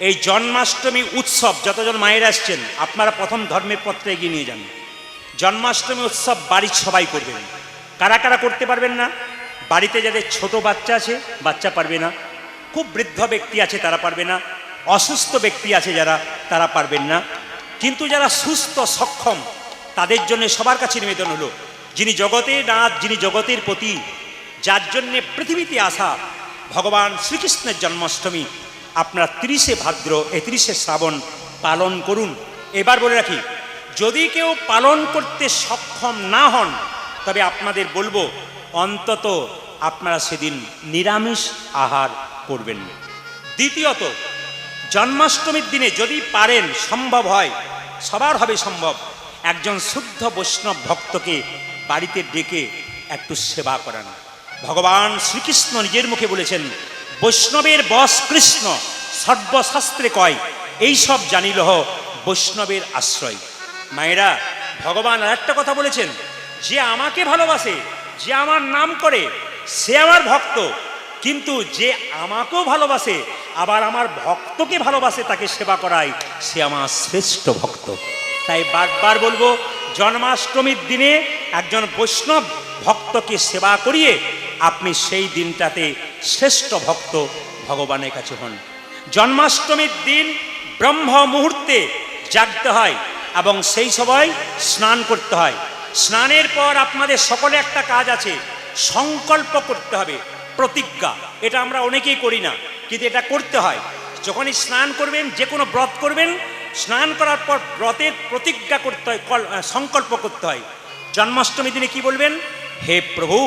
এই জন্মাষ্টমী উৎসব যতজন মায়েরা আসছেন আপনারা প্রথম ধর্মের পত্রে এগিয়ে নিয়ে যান। জন্মাষ্টমী উৎসব বাড়ির সবাই করবেন। কারা কারা করতে পারবেন না? বাড়িতে যাদের ছোট বাচ্চা আছে বাচ্চা পারবে না, খুব বৃদ্ধ ব্যক্তি আছে তারা পারবে না, অসুস্থ ব্যক্তি আছে যারা তারা পারবেন না। কিন্তু যারা সুস্থ সক্ষম তাদের জন্য সবার কাছে নিবেদন হলো, যিনি জগতের নাথ, যিনি জগতের পতি, যার জন্যে পৃথিবীতে আসা ভগবান শ্রীকৃষ্ণের জন্মাষ্টমী আপনারা 30শে ভাদ্র 31শে শ্রাবণ পালন করুন। এবার বলে রাখি, যদি কেউ পালন করতে সক্ষম না হন তবে আপনাদের বলবো অন্তত আপনারা সেদিন নিরামিষ আহার করবেন। দ্বিতীয়ত, জন্মাষ্টমীর দিনে যদি পারেন, সম্ভব হয়, সবার হবে সম্ভব, একজন শুদ্ধ বৈষ্ণব ভক্তকে বাড়িতে ডেকে একটু সেবা করান। ভগবান শ্রীকৃষ্ণ নিজের মুখে বলেছেন, বৈষ্ণবের বশ কৃষ্ণ, সর্বশাস্ত্রে কয়, এই সব জানিলহ বৈষ্ণবের আশ্রয়। মায়েরা, ভগবান আর একটা কথা বলেছেন, যে আমাকে ভালোবাসে, যে আমার নাম করে, সে আমার ভক্ত। কিন্তু যে আমাকেও ভালোবাসে আবার আমার ভক্তকে ভালোবাসে, তাকে সেবা করায়, সে আমার শ্রেষ্ঠ ভক্ত। তাই বারবার বলবো, জন্মাষ্টমীর দিনে একজন বৈষ্ণব ভক্তকে সেবা করিয়ে আপনি সেই দিনটাতে শ্রেষ্ঠ ভক্ত ভগবানের কাছে হন। জন্মাষ্টমীর দিন ব্রহ্ম মুহূর্তে জাগতে হয় এবং সেই সময় স্নান করতে হয়। স্নানের পর আপনাদের সকলে একটা কাজ আছে, সংকল্প করতে হবে, প্রতিজ্ঞা। এটা আমরা অনেকেই করি না, কিন্তু এটা করতে হয়। যখনই স্নান করবেন, যে কোনো ব্রত করবেন, স্নান করার পর ব্রতের প্রতিজ্ঞা করতে হয়, সংকল্প করতে হয়। জন্মাষ্টমীর দিনে কি বলবেন? হে প্রভু,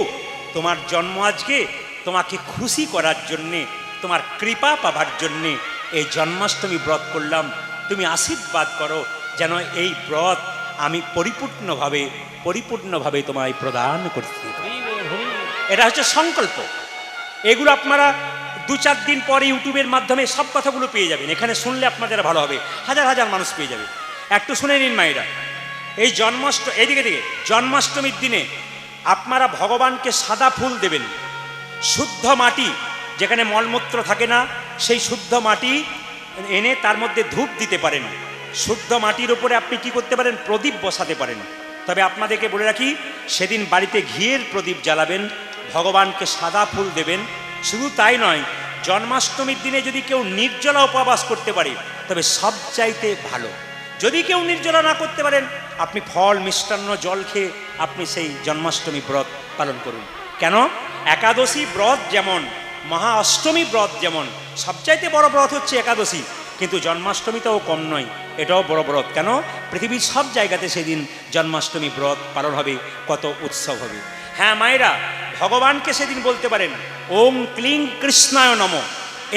তোমার জন্ম আজকে, তোমাকে খুশি করার জন্যে, তোমার কৃপা পাবার জন্যে এই জন্মাষ্টমী ব্রত করলাম। তুমি আশীর্বাদ করো যেন এই ব্রত আমি পরিপূর্ণভাবে তোমায় প্রদান করতে পারি। এটা হচ্ছে সংকল্প। এগুলো আপনারা 2-4 দিন পরে ইউটিউবের মাধ্যমে সব কথাগুলো পেয়ে যাবেন। এখানে শুনলে আপনাদের ভালো হবে, হাজার হাজার মানুষ পেয়ে যাবে। একটু শুনে নিন মায়েরা। এই এইদিকে জন্মাষ্টমীর দিনে আপনারা ভগবানকে সাদা ফুল দেবেন। শুদ্ধ মাটি, যেখানে মলমূত্র থাকে না, সেই শুদ্ধ মাটি এনে তার মধ্যে ধূপ দিতে পারেন। শুদ্ধ মাটির উপরে আপনি কি করতে পারেন? প্রদীপ বসাতে পারেন। তবে আপনাদেরকে বলে রাখি, সেদিন বাড়িতে ঘিয়ের প্রদীপ জ্বালাবেন, ভগবানকে সাদা ফুল দেবেন। শুধু তাই নয়, জন্মাষ্টমীর দিনে যদি কেউ নির্জলা উপবাস করতে পারে তবে সবচাইতে ভালো। যদি কেউ নির্জলা না করতে পারেন, আপনি ফল, মিষ্টান্ন, জল খেয়ে আপনি সেই জন্মাষ্টমী ব্রত পালন করুন। কেন? একাদশী ব্রত যেমন, মহা অষ্টমী ব্রত যেমন, সবচাইতে বড় ব্রত হচ্ছে একাদশী, কিন্তু জন্মাষ্টমীটাও কম নয়, এটাও বড় ব্রত। কেন? পৃথিবীর সব জায়গাতে সেদিন জন্মাষ্টমী ব্রত পালন হবে, কত উৎসব হবে। হ্যাঁ মায়েরা, ভগবানকে সেদিন বলতে পারেন ওম ক্লিং কৃষ্ণায় নমঃ,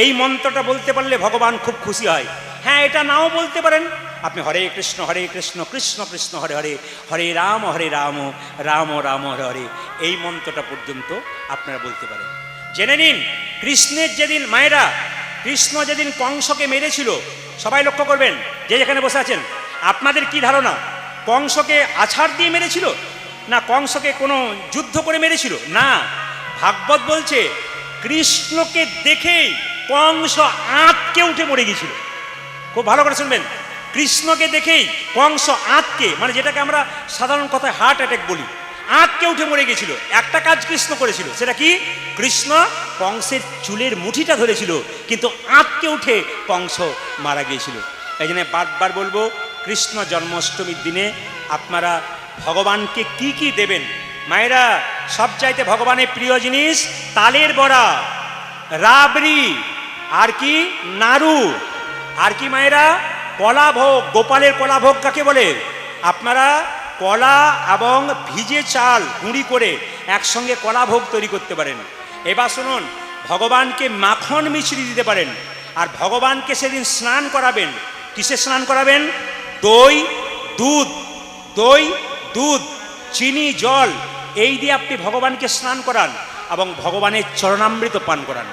এই মন্ত্রটা বলতে পারলে ভগবান খুব খুশি হয়। হ্যাঁ, এটা নাও বলতে পারেন আপনি, হরে কৃষ্ণ কৃষ্ণ কৃষ্ণ হরে হরে, হরে রাম রাম রাম হরে হরে, এই মন্ত্রটা পর্যন্ত আপনারা বলতে পারেন। জেনে নিন, কৃষ্ণের যেদিন, মায়েরা, কৃষ্ণ যেদিন কংসকে মেরেছিল, সবাই লক্ষ্য করবেন, যে যেখানে বসে আছেন, আপনাদের কি ধারণা? কংসকে আছাড় দিয়ে মেরেছিল না কংসকে কোনো যুদ্ধ করে মেরেছিল? না, ভাগবত বলছে কৃষ্ণকে দেখেই কংস আঁতকে উঠে মরে গিয়েছিল। খুব ভালো করে শুনবেন, কৃষ্ণকে দেখেই কংস আঁতকে, মানে যেটাকে আমরা সাধারণ কথায় হার্ট অ্যাটাক বলি, আঁতকে উঠে মরে গেছিল। একটা কাজ কৃষ্ণ করেছিল, সেটা কি? কৃষ্ণ কংসের চুলের মুঠিটা ধরেছিল, কিন্তু আঁতকে উঠে কংস মারা গিয়েছিল। এই জন্য বারবার বলবো, কৃষ্ণ জন্মাষ্টমীর দিনে আপনারা ভগবানকে কি কি দেবেন? মায়েরা, সবচাইতে ভগবানের প্রিয় জিনিস তালের বড়া, রাবড়ি, আর কি নাড়ু, আর কি মায়েরা? কলাভোগ। গোপালের কলাভোগ কাকে বলে? আপনারা কলা এবং ভিজে চাল গুঁড়ি করে একসঙ্গে কলাভোগ তৈরি করতে পারেন। এবার শুনুন, ভগবানকে মাখন মিছরি দিতে পারেন। আর ভগবানকে সেদিন স্নান করাবেন। কিসে স্নান করাবেন? দই দুধ, চিনি, জল, এই দিয়ে আপনি ভগবানকে স্নান করান এবং ভগবানের চরণামৃত পান করান।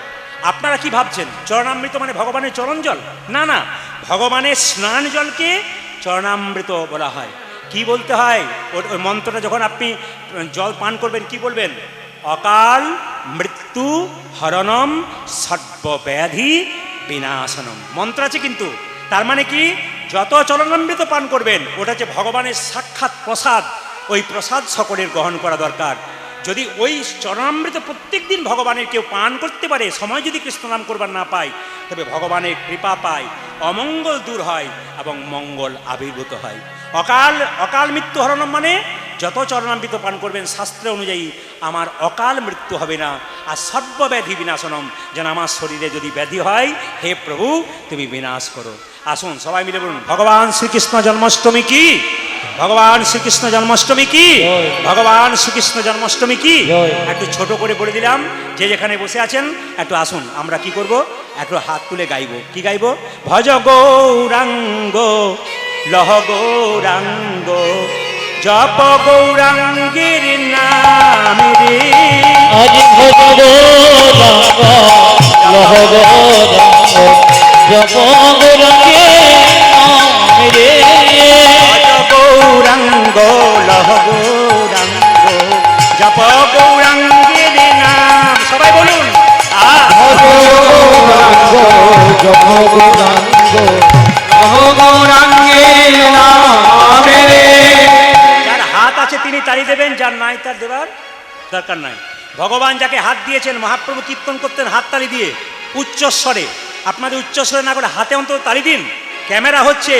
আপনারা কি ভাবছেন চরণামৃত মানে ভগবানের চরণ জল? না না, ভগবানের স্নান জলকে চরণামৃত বলা হয়। কি বলতে হয় ওই মন্ত্রটা? যখন আপনি জল পান করবেন কি বলবেন? অকাল মৃত্যু হরণম সর্বব্যাধি বিনাশনম। মন্ত্র আছে কিন্তু, তার মানে কি, যত চরণামৃত পান করবেন ওটা যে ভগবানের সাক্ষাৎ প্রসাদ, ওই প্রসাদ সকলের গ্রহণ করা দরকার। যদি ওই চরণামৃত প্রত্যেক দিন ভগবানের কেউ পান করতে পারে, সময় যদি কৃষ্ণ নাম করবার না পায়, তবে ভগবানের কৃপা পায়, অমঙ্গল দূর হয় এবং মঙ্গল আবির্ভূত হয়। অকাল মৃত্যু হরণম মানে যত চরণামৃত পান করবেন শাস্ত্র অনুযায়ী আমার অকাল মৃত্যু হবে না। আর সর্বব্যাধি বিনাশনম, যেন আমার শরীরে যদি ব্যাধি হয়, হে প্রভু তুমি বিনাশ করো। আসুন সবাই মিলে বলুন, ভগবান শ্রীকৃষ্ণ জন্মাষ্টমী কি, ভগবান শ্রীকৃষ্ণ জন্মাষ্টমী কি, ভগবান শ্রীকৃষ্ণ জন্মাষ্টমী কি। একটু ছোট করে বলে দিলাম, যে যেখানে বসে আছেন একটু আসুন, আমরা কি করব, একটু হাত তুলে গাইব। কি গাইব? ভজ গৌরাঙ্গ লহ গৌরাঙ্গ জপ গৌরাঙ্গের নাম রে। আজ ভজ গৌরাঙ্গ লহ গৌরাঙ্গ জপ গৌরাঙ্গের নাম রে। ভজ গৌরাঙ্গ লহ গৌরাঙ্গ জপ গৌরাঙ্গের নাম। সবাই বলুন, ভজ গৌরাঙ্গ জপ গৌরাঙ্গ লহ গৌরাঙ্গের নাম রে। যার হাত আছে তিনি তালি দেবেন, যার নাই তার দেবার দরকার নাই। ভগবান যাকে হাত দিয়েছেন, মহাপ্রভু কীর্তন করতেন হাত তালি দিয়ে উচ্চস্বরে। আপনাদের উচ্চস্বরে না করে হাতে অন্তত তালি দিন। ক্যামেরা হচ্ছে,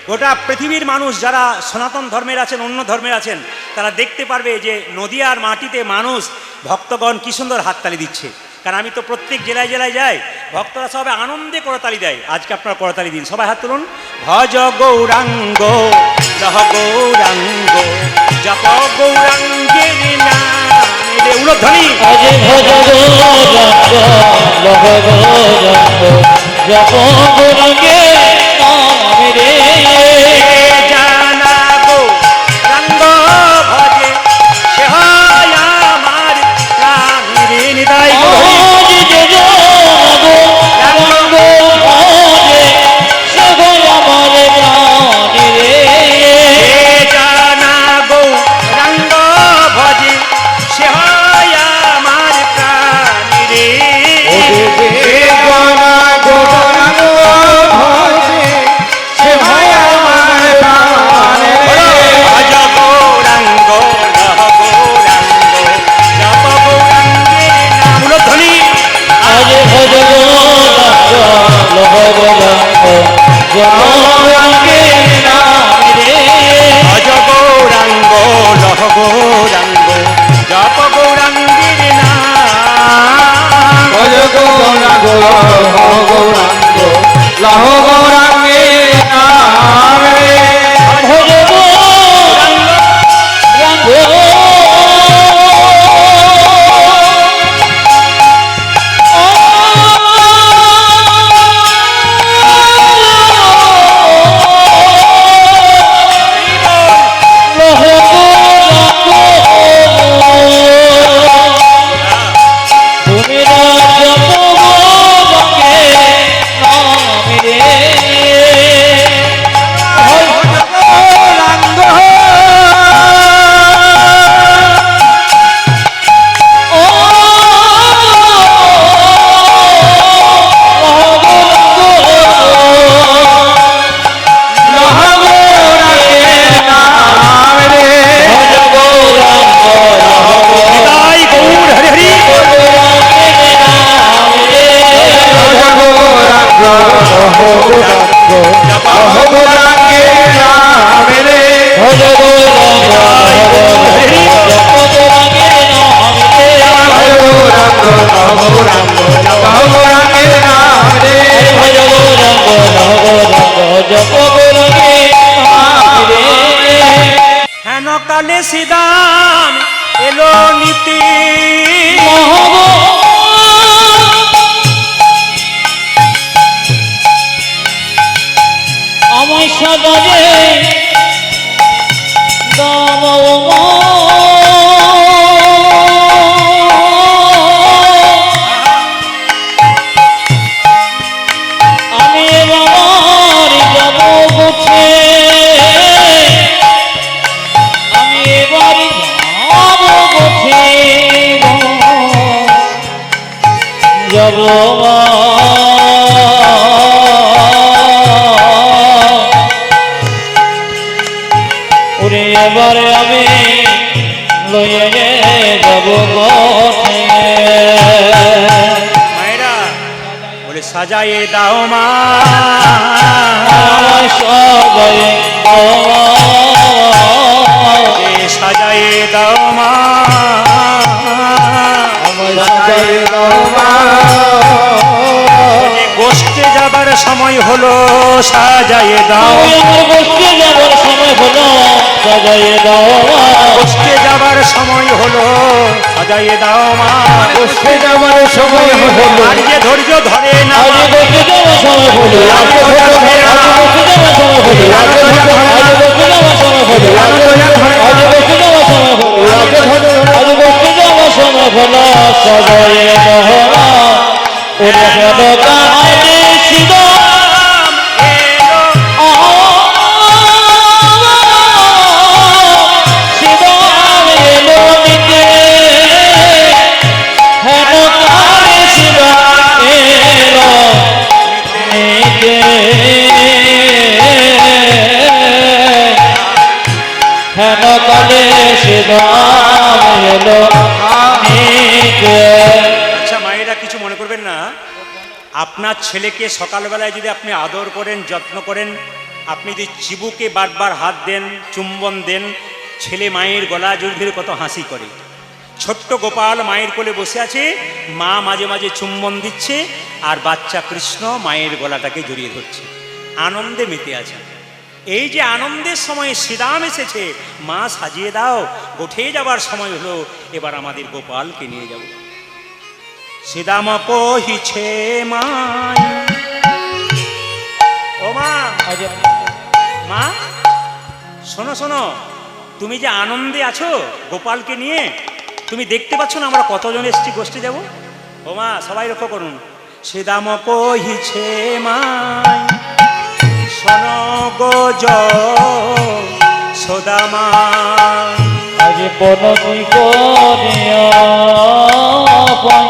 গোটা পৃথিবীর মানুষ যারা সনাতন ধর্মের আছেন, অন্য ধর্মের আছেন, তারা দেখতে পারবে যে নদিয়ার মাটিতে মানুষ, ভক্তগণ কি সুন্দর হাততালি দিচ্ছে। কারণ আমি তো প্রত্যেক জেলায় জেলায় যাই, ভক্তরা সবাই আনন্দে করতালি দেয়। আজকে আপনারা করতালি দিন, সবাই হাত তুলুন। ভজ গৌরাঙ্গ লহ গৌরাঙ্গ জপ গৌরাঙ্গের নাম রে। উলধ্বনি। আজ ভজ গৌরাঙ্গ লহ গৌরাঙ্গ জপ গৌরাঙ্গের নাম রে। জানা গৌরাঙ্গ ভজে সে হয় আমার প্রাণ রে। নিতাই গৌর। কালে সিদাম এলো নীতি আমায় সদারে দাম আমি এবার যাব গোছে আমি এবার যাব গোছে যাব সাজায়ে দাও মা, আমায় সাজায়ে দাও মা, এ সাজায়ে দাও মা, আমায় সাজায়ে দাও মা, যে গোষ্ঠে যাবার সময় হলো সাজায়ে দাও, আমার গোষ্ঠে যাবার সময় হলো সাজায়ে দাও মা, গোষ্ঠে যাবার সময় হলো সাজায়ে দাও মা, গোষ্ঠে যাবার সময় হলো, আর যে ধৈর্য ধরে না আজ গোষ্ঠে যাবার সময় হলো, আজ গোষ্ঠে যাবার সময় হলো, আজ গোষ্ঠে যাবার সময় হলো, আজ গোষ্ঠে যাবার সময় হলো, আজ গোষ্ঠে যাবার সময় হলো, আজ গোষ্ঠে যাবার সময় হলো সাজায়ে দাও মা, ওরে হলো কাহানি শিবা আচ্ছা মায়েরা কিছু মনে করবেন না, আপনার ছেলেকে সকালবেলায় যদি আপনি আদর করেন, যত্ন করেন, আপনি যদি চিবুকে বারবার হাত দেন, চুম্বন দেন, ছেলে মায়ের গলা জড়িয়ে ধরে কত হাসি করে। ছোট্ট গোপাল মায়ের কোলে বসে আছে, মা মাঝে মাঝে চুম্বন দিচ্ছে, আর বাচ্চা কৃষ্ণ মায়ের গলাটাকে জড়িয়ে ধরছে, আনন্দে মেতে আছে। এই যে আনন্দের সময় শ্রীরাম এসেছে, মা সাজিয়ে দাও, গোঠে যাবার সময় হলো, এবার আমাদের গোপালকে নিয়ে যাব। শ্রীরাম কহিছে মাই, ও মা, মা শোনো শোনো, তুমি যে আনন্দে আছো গোপালকে নিয়ে, তুমি দেখতে পাচ্ছ না আমরা কতজন এসছি গোষ্ঠে যাব? ও মা সবাই লক্ষ্য করুন, শ্রীরাম কহিছে মাই, শোনো গো যশোদামা, আজ পনতি করিয়া পাই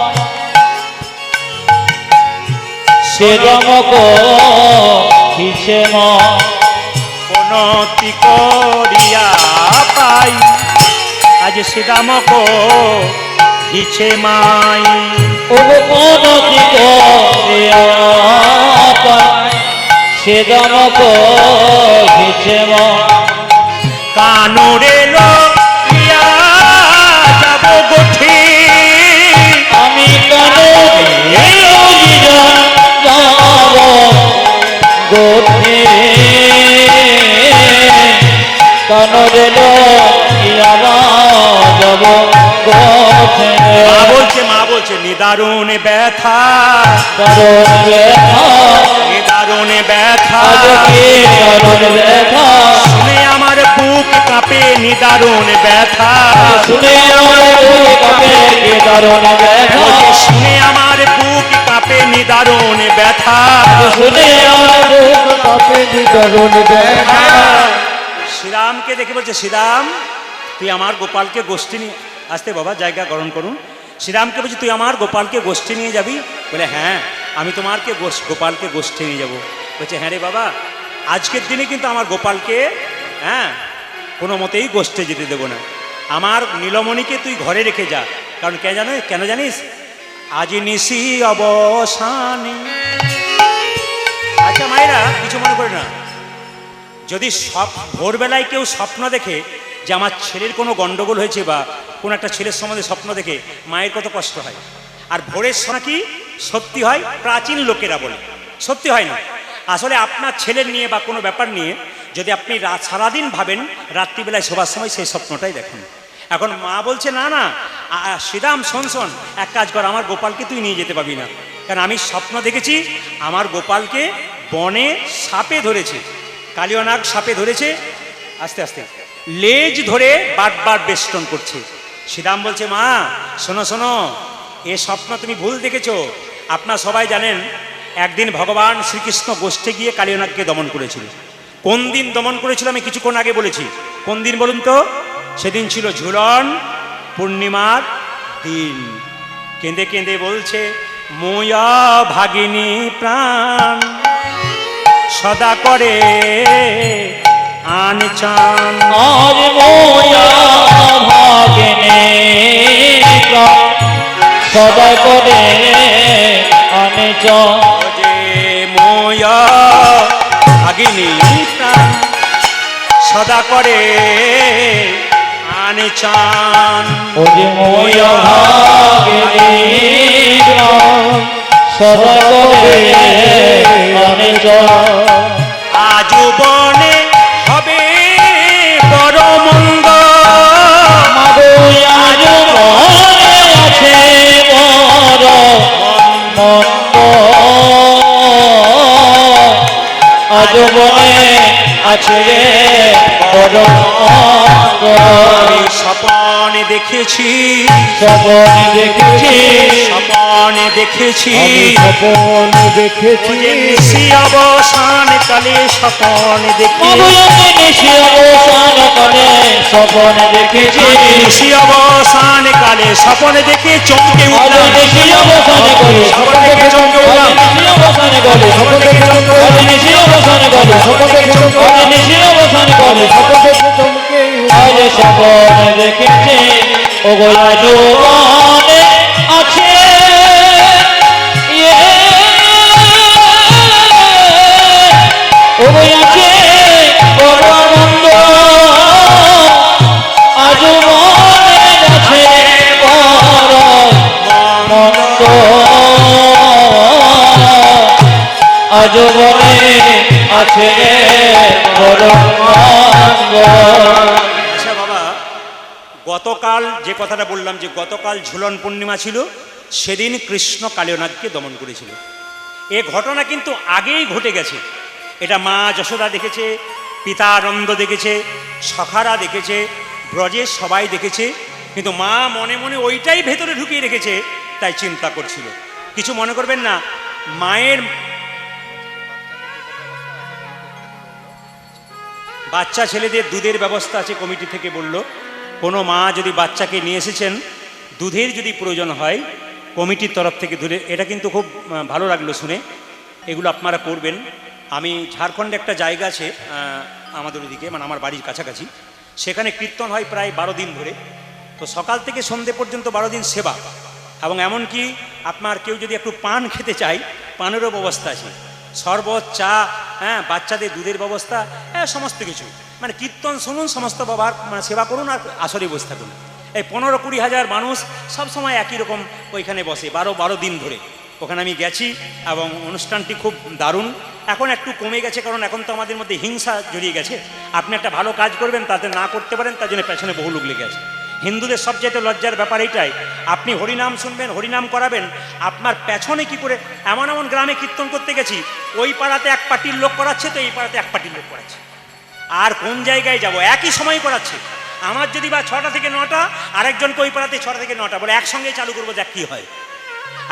শ্রীরাম কহিছে মা, পনতি করিয়া পাই, আজ শ্রীরাম কহিছে মাই, ও পনতি করিয়া পাই শ্রীরাম কহিছে মা, কানরে লইয়া যাব গোঠে, আমি কেন যাব গোঠে, কানরে লইয়া যাব গোঠে, মা বলছে নিদারুণ ব্যথা, দারুণ ব্যথা, নিদারুণ ব্যথা, আজ কি দারুণ ব্যথা, শুনে আমার বুক কাঁপে নিদারুণ ব্যথা, শুনে আমার বুক কাঁপে কি দারুণ ব্যথা, শুনে আমার বুক কাঁপে নিদারুণ ব্যথা, শুনে আমার বুক কাঁপে নিদারুণ ব্যথা। শ্রীরামকে দেখে বলছে, শ্রীরাম তুই আমার গোপালকে গোষ্ঠী নিয়ে আসতে, বাবা জায়গা গ্রহণ করুন। শ্রীরামকে বলছি তুই আমার গোপালকে গোষ্ঠী নিয়ে যাবি? বলে হ্যাঁ আমি তোমারকে গোপালকে গোষ্ঠী নিয়ে যাব। বলছে হ্যাঁ রে বাবা, আজকের দিনে কিন্তু আমার গোপালকে কোনো মতেই গোষ্ঠে যেতে দেবো না, আমার নীলমণিকে তুই ঘরে রেখে যা, কারণ কেন জানিস, আজ নিশি অবসানে। আচ্ছা মায়েরা কিছু মনে করে না, যদি ভোরবেলায় কেউ স্বপ্ন দেখে যে আমার ছেলের কোনো গন্ডগোল হয়েছে বা কোনো একটা ছেলের সম্বন্ধে স্বপ্ন দেখে, মায়ের কত কষ্ট হয়। আর ভোরের সময় কি সত্যি হয়, প্রাচীন লোকেরা বলে সত্যি হয় না। আসলে আপনার ছেলের নিয়ে বা কোনো ব্যাপার নিয়ে যদি আপনি সারাদিন ভাবেন, রাত্রিবেলায় শোবার সময় সেই স্বপ্নটাই দেখুন। এখন মা বলছে না না শ্রীরাম শোন, এক কাজ কর, আমার গোপালকে তুই নিয়ে যেতে পারবি না, কারণ আমি স্বপ্ন দেখেছি আমার গোপালকে বনে সাপে ধরেছে, কালিয়নাগ সাপে ধরেছে, আস্তে আস্তে লেজ ধরে বারবার বেষ্টন করছে। শ্রীরাম বলছে মা শোনো, এ স্বপ্ন তুমি ভুল দেখেছো। আপনারা সবাই জানেন একদিন ভগবান শ্রীকৃষ্ণ গোষ্ঠে গিয়ে কালিয়নাগকে দমন করেছিল। কোন দিন দমন করেছিল আমি কিছুক্ষণ আগে বলেছি, কোন দিন বলুন তো? সেদিন ছিল ঝুলন পূর্ণিমার দিন। কেঁদে কেঁদে বলছে মোয়া ভাগিনী প্রাণ সদা করে আনচান, আজ মোয়া ভাগিনী প্রাণ সদা করে আনচান, যে মোয় ভাগিনী প্রাণ সদা করে আনে চান। ও যে মোয় ভাগিনী প্রাণ সদা করে আনে চান। আজীবনে হবে বড় মন্দ মাগো আজ মনে আছে বড় মন্দ, আজ মনে আছে রে বড় মন্দ। আমি স্বপনে দেখেছি, স্বপনে দেখেছি, স্বপনে দেখেছি, আমি স্বপন দেখেছি, নিশি অবসান কালে স্বপনে দেখেছি, নিশি অবসান কালে স্বপনে দেখেছি, নিশি অবসান কালে স্বপনে দেখে চমকে উঠলাম, নিশি অবসানে গলে স্বপন দেখে চমকে উঠলাম, নিশি অবসানে গলে স্বপন দেখে চমকে উঠলাম, নিশি অবসানে গলে স্বপন দেখে চমকে নিশি অবসানে গলে স্বপন দেখে চমকে আজ স্বপনে দেখেছি। ও গো আজ মনে আছে ও গো আছে বড় মন্দ, আজ মনে আছে বড় মন্দ, আজ মনে আছে বড় মন্দ। আচ্ছা বাবা, গতকাল যে কথাটা বললাম যে গতকাল ঝুলন পূর্ণিমা ছিল, সেদিন কৃষ্ণ কালিয়নাগকে দমন করেছিল। এ ঘটনা কিন্তু আগেই ঘটে গেছে। এটা মা যশোদা দেখেছে, পিতা আনন্দ দেখেছে, সখারা দেখেছে, ব্রজের সবাই দেখেছে, কিন্তু মা মনে মনে ওইটাই ভেতরে ঢুকিয়ে রেখেছে, তাই চিন্তা করছিল। কিছু মনে করবেন না, মায়ের বাচ্চা ছেলেদের দুধের ব্যবস্থা আছে, কমিটি থেকে বলল। কোনো মা যদি বাচ্চাকে নিয়ে এসেছেন, দুধের যদি প্রয়োজন হয় কমিটির তরফ থেকে দুধে, এটা কিন্তু খুব ভালো লাগলো শুনে। এগুলো আপনারা করবেন। আমি ঝাড়খণ্ডে একটা জায়গা আছে আমাদের ওদিকে, মানে আমার বাড়ির কাছাকাছি, সেখানে কীর্তন হয় প্রায় 12 দিন ধরে। তো সকাল থেকে সন্ধে পর্যন্ত 12 দিন সেবা, এবং এমনকি আপনার কেউ যদি একটু পান খেতে চায়, পানেরও ব্যবস্থা আছে, শরবত, চা, হ্যাঁ, বাচ্চাদের দুধের ব্যবস্থা, হ্যাঁ, সমস্ত কিছু। মানে কীর্তন শুনুন, সমস্ত ব্যবহার মানে সেবা করুন, আর আসরে বসে থাকুন। এই 15-20 হাজার মানুষ সবসময় একই রকম ওইখানে বসে 12 দিন ধরে। ওখানে আমি গেছি এবং অনুষ্ঠানটি খুব দারুণ। এখন একটু কমে গেছে, কারণ এখন তো আমাদের মধ্যে হিংসা জড়িয়ে গেছে। আপনি একটা ভালো কাজ করবেন, তাতে না করতে পারেন, তার জন্য পেছনে বহু লোক লেগে আছে। হিন্দুদের সবচেয়ে লজ্জার ব্যাপার এইটাই, আপনি হরিনাম শুনবেন, হরিনাম করাবেন, আপনার পেছনে কি করে। এমন এমন গ্রামে কীর্তন করতে গেছি, ওই পাড়াতে এক পার্টির লোক করাচ্ছে, তো এই পাড়াতে এক পার্টির লোক করাচ্ছে। আর কোন জায়গায় যাব, একই সময় করাচ্ছে। আমার যদি বা 6টা থেকে 9টা, আরেকজনকে ওই পাড়াতে 6টা থেকে 9টা, বলে একসঙ্গে চালু করবো, দেখ কী হয়।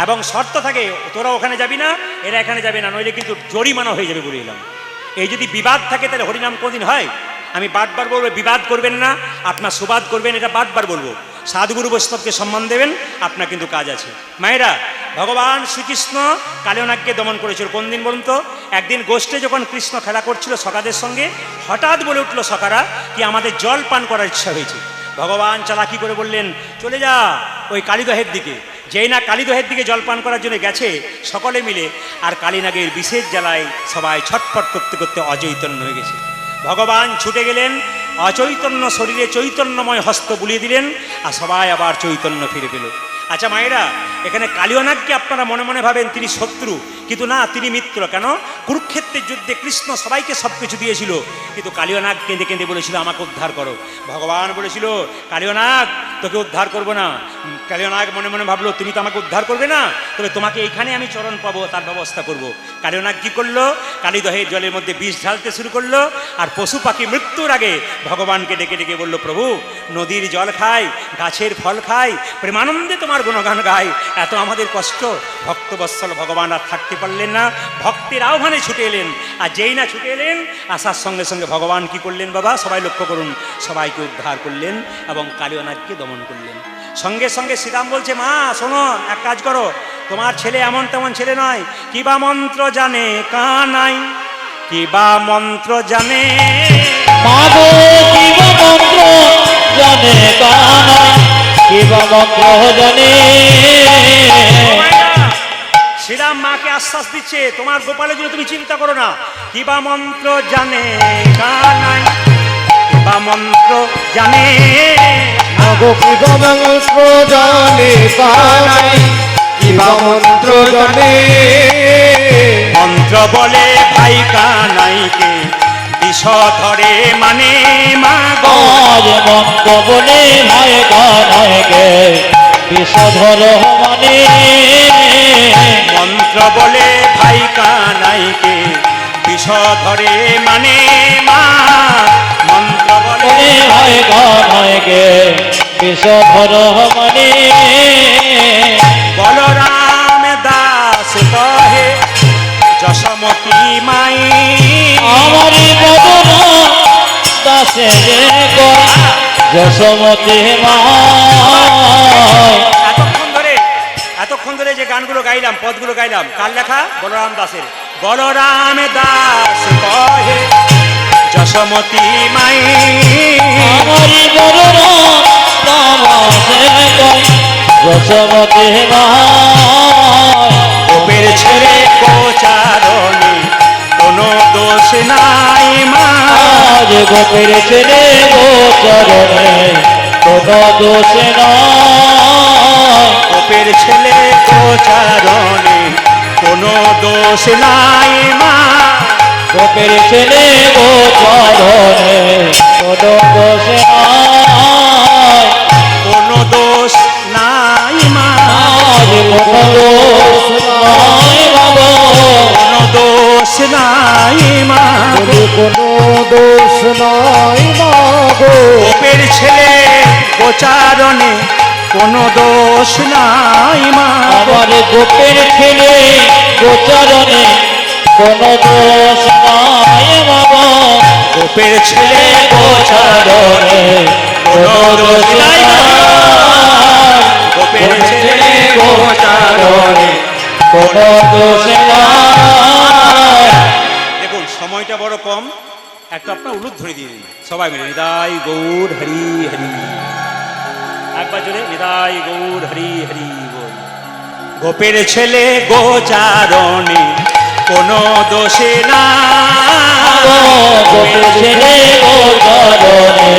এবং শর্ত থাকে, তোরা ওখানে যাবি না, এরা এখানে যাবে না, নইলে কিন্তু জরিমানা হয়ে যাবে বলে এলাম। এই যদি বিবাদ থাকে, তাহলে হরিনাম কোনদিন হয়? আমি বারবার বলবো, বিবাদ করবেন না, আপনার সুবাদ করবেন, এটা বারবার বলবো। সাধুগুরু বৈষ্ণবকে সম্মান দেবেন, আপনার কিন্তু কাজ আছে। মায়েরা, ভগবান শ্রীকৃষ্ণ কালিয়নাগকে দমন করেছিল কোন দিন বলুন তো? একদিন গোষ্ঠে যখন কৃষ্ণ খেলা করছিল সখাদের সঙ্গে, হঠাৎ বলে উঠলো সখারা কি আমাদের জল পান করার ইচ্ছা হয়েছে। ভগবান চালাকি করে বললেন, চলে যা ওই কালীদহের দিকে। যেই না কালীদহের দিকে জলপান করার জন্য গেছে সকলে মিলে, আর কালীনাগের বিশেষ জ্বালায় সবাই ছটফট করতে করতে অচৈতন্য হয়ে গেছে। ভগবান ছুটে গেলেন, অচৈতন্য শরীরে চৈতন্যময় হস্ত বুলিয়ে দিলেন, আর সবাই আবার চৈতন্য ফিরে পেল। আচ্ছা মায়েরা, এখানে কালিয়নাগকে আপনারা মনে মনে ভাবেন তিনি শত্রু, কিন্তু না, তিনি মিত্র। কেন? কুরুক্ষেত্রের যুদ্ধে কৃষ্ণ সবাইকে সব কিছু দিয়েছিল, কিন্তু কালিয়নাগ কেঁদে কেঁদে বলেছিল আমাকে উদ্ধার করো। ভগবান বলেছিল, কালিয়নাগ তোকে উদ্ধার করবো না। কালিয়নাগ মনে মনে ভাবলো, তুমি তো আমাকে উদ্ধার করবে না, তবে তোমাকে এইখানে আমি চরণ পাবো, তার ব্যবস্থা করব। কালিয়নাগ কি করলো? কালীদহের জলের মধ্যে বিষ ঢালতে শুরু করলো, আর পশু পাখি মৃত্যুর আগে ভগবানকে ডেকে ডেকে বলল, প্রভু নদীর জল খাই, গাছের ফল খাই, প্রেমানন্দে তোমার গুণগান গাই, এত আমাদের কষ্ট। ভক্তবৎসল ভগবান আর থাকতে পারলেন না, ভক্তের আহ্বানে ছুটে এলেন। আর যেই না ছুটে এলেন, আসার সঙ্গে সঙ্গে ভগবান কি করলেন বাবা? সবাই লক্ষ্য করুন, সবাইকে উদ্ধার করলেন এবং কালিয়নাগকে দমন করলেন। সঙ্গে সঙ্গে শ্রীরাম বলছে, মা শোনো, এক কাজ করো, তোমার ছেলে এমন তেমন ছেলে নয়, কিবা মন্ত্র জানে কানাই, কিবা মন্ত্র জানে, মাগো কিবা মন্ত্র জানে কানাই, কিবা মন্ত্র জানে। শ্রীরাম মাকে আশ্বাস দিচ্ছে তোমার গোপালের জন্য তুমি চিন্তা করো না। কিবা মন্ত্র জানে কানাই, কিবা মন্ত্র জানে, মাগো কিবা মন্ত্র জানে কানাই, কিবা মন্ত্র জানে। মন্ত্র বলে ভাই কানাইকে বিষ ধরে মানে মাগো। আজ মন্ত্র বলে ভাই কানাইকে বিষধর মানে, মন্ত্র বলে ভাই কানাইকে বিষ ধরে মানে মা। মন্ত্র বলে বলে ভাই কানাইকে বিষধর মানে। বলরাম দাস কহে যশোমতী মাই, আমারি বদন দাসে যে কয় যশোমতী মায়। এতক্ষণ ধরে যে গানগুলো গাইলাম, পদগুলো গাইলাম, কার লেখা? বলরাম দাসের। বলরাম দাস কহে যশোমতী মাই, আমারি বদন দাসে কয় যশোমতী মায়। গোপের ছেড়ে গোচারণে কোনো দোষ নাই মা। আজ গোপের ছেলে গোচরণে কোনো দোষ নয়। গোপের ছেলে গোচারণে কোনো দোষ নাই মা। গোপের ছেলে গোচরণে কোনো দোষ নয়। কোনো দোষ নাই মা। আজ কোনো দোষ নয় বাবা। কোনো দোষ নাই মা। বলে কোনো দোষ নাই মাগো। গোপের ছেলে গোচারণে কোনো দোষ নাই মা। আমার গোপের ছেলে গোচরণে কোনো দোষ নয় বাবা। গোপের ছেলে গোচরণে কোনো দোষ নয়। গোপের ছেলে গোচারণে কোনো দোষ নয়। দেখুন সময়টা বড় কম, একটা আপনার উলুধ্বনি দিয়ে দিন সবাই মিলে। নিতাই গৌর হরি হরি, একবার জোরে নিতাই গৌর হরি হরি বল। গোপের ছেলে গোচারণে কোনো দোষে না। গোপের ছেলে গোচরণে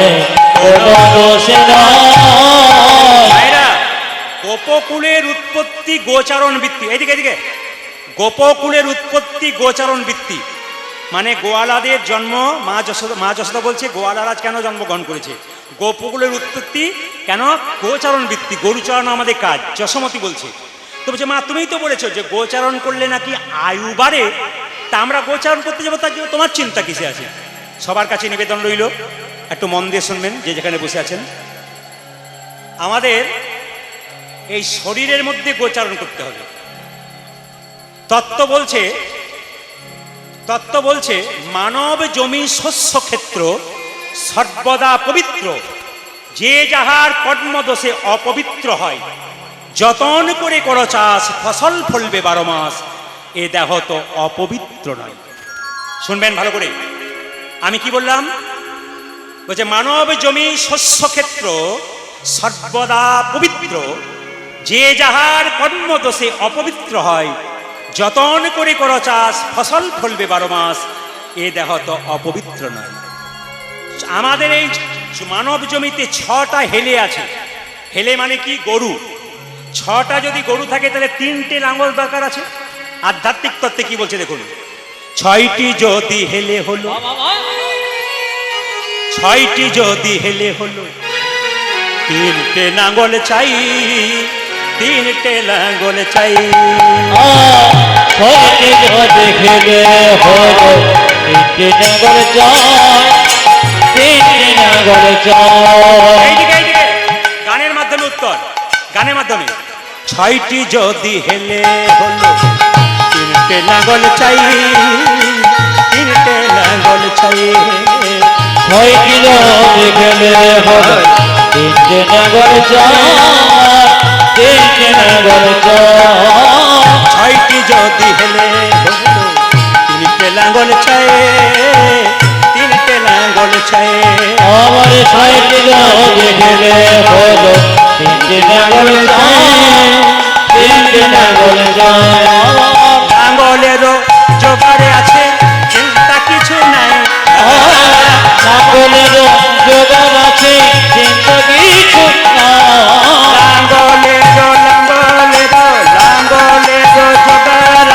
কোনো দোষ নয়। ভাইরা, গোপকুলের উৎপত্তি গোচারণ বৃত্তি। এইদিকে এদিকে, গোপকুলের উৎপত্তি গোচারণ বৃত্তি মানে গোয়ালাদের জন্ম। মা যশোদা বলছে গোয়ালারা কেন জন্মগ্রহণ করেছে? গোপকুলের উৎপত্তি কেন? গোচারণ বৃত্তি, গরু চড়ানো আমাদের কাজ। যশোমতী বলছে তো, বলছে মা তুমিই তো বলেছো যে গোচারণ করলে নাকি আয়ু বাড়ে, তা আমরা গোচারণ করতে যাবো, তার জন্য তোমার চিন্তা কিসে আছে? সবার কাছে নিবেদন রইল, একটু মন দিয়ে শুনবেন যে যেখানে বসে আছেন। আমাদের এই শরীরের মধ্যে গোচারণ করতে হবে। তত্ত্ব বলছে মানব জমি শস্য ক্ষেত্র সর্বদা পবিত্র, যে যাহার কর্মদোষে অপবিত্র হয়। যতন করে করো চাষ, ফসল ফলবে 12 মাস, এ দেহ তো অপবিত্র নয়। শুনবেন ভালো করে, আমি কি বললাম? বলছে মানব জমি শস্য ক্ষেত্র সর্বদা পবিত্র, যে যাহার কর্মদোষে অপবিত্র হয়। যতন করে করো চাষ, ফসল ফলবে 12 মাস, এ দেহ তো অপবিত্র নয়। আমাদের এই মানব জমিতে 6টা হেলে আছে। হেলে মানে কি? গরু। 6টা যদি গরু থাকে তাহলে 3টে লাঙ্গল দরকার আছে। আধ্যাত্মিক তত্ত্বে কি বলছে দেখুন, 6টি যদি হেলে হলো, 6টি যদি হেলে হলো, 3টে লাঙ্গল চাই, 3টে লাঙ্গল চাই। ছয়টি যদি খেলে হলো, 3টে নাঙ্গল চাই, 3টে নাঙ্গল চাই। এইদিকে গানের মাধ্যমে উত্তর, গানের মাধ্যমে। 6টি যদি হেলে হলো, 3টে লাঙ্গল চাই, 3টে লাঙ্গল চাই। 6টি যদি খেলে হলো, 3টে নাঙ্গল চাই, 3টে নাঙ্গল চাই। 6টি যদি হেলে হলো, 3টে লাঙ্গল চাই, 3টে লাঙ্গল চাই। আমার 6টি যদি খেলে হলো, 3টে নাঙ্গল চাই, তিনটে লাঙ্গল চাই। লাঙ্গলেরও জোগাড়ে আছে, চিন্তা কিছু নাই। লাঙ্গলেরও জোগাড় আছে, চিন্তা কিছু নাই। লাঙ্গলেরও জোগাড়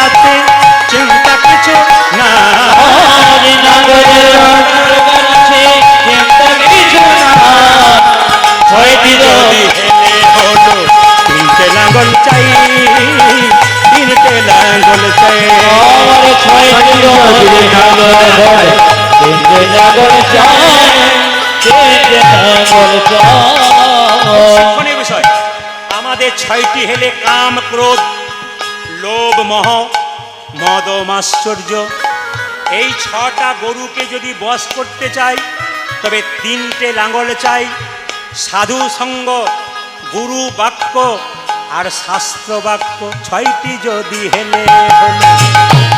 আছে, চিন্তা কিছু নাই। লাঙ্গলেরও জোগাড় আছে, চিন্তা কিছু নাই। ছয়টি যদি হেলে হলো তিনটে লাঙ্গল চাই, তিনটে লাঙ্গল চাই। আমার ছয়টি লাঙ্গল চাই, তিনটে লাঙ্গল চাই, তিনটে লাঙ্গল চাই। শিক্ষণীয় বিষয়, আমাদের 6টি হেলে কাম, ক্রোধ, লোভ, মোহ, মদ, মাশ্চর্য, এই 6টা গরুকে যদি বশ করতে চাই তবে তিনটে লাঙ্গল চাই। সাধু সঙ্গ, গুরু বাক্য আর শাস্ত্র বাক্য, 6টি যদি হেলে হলো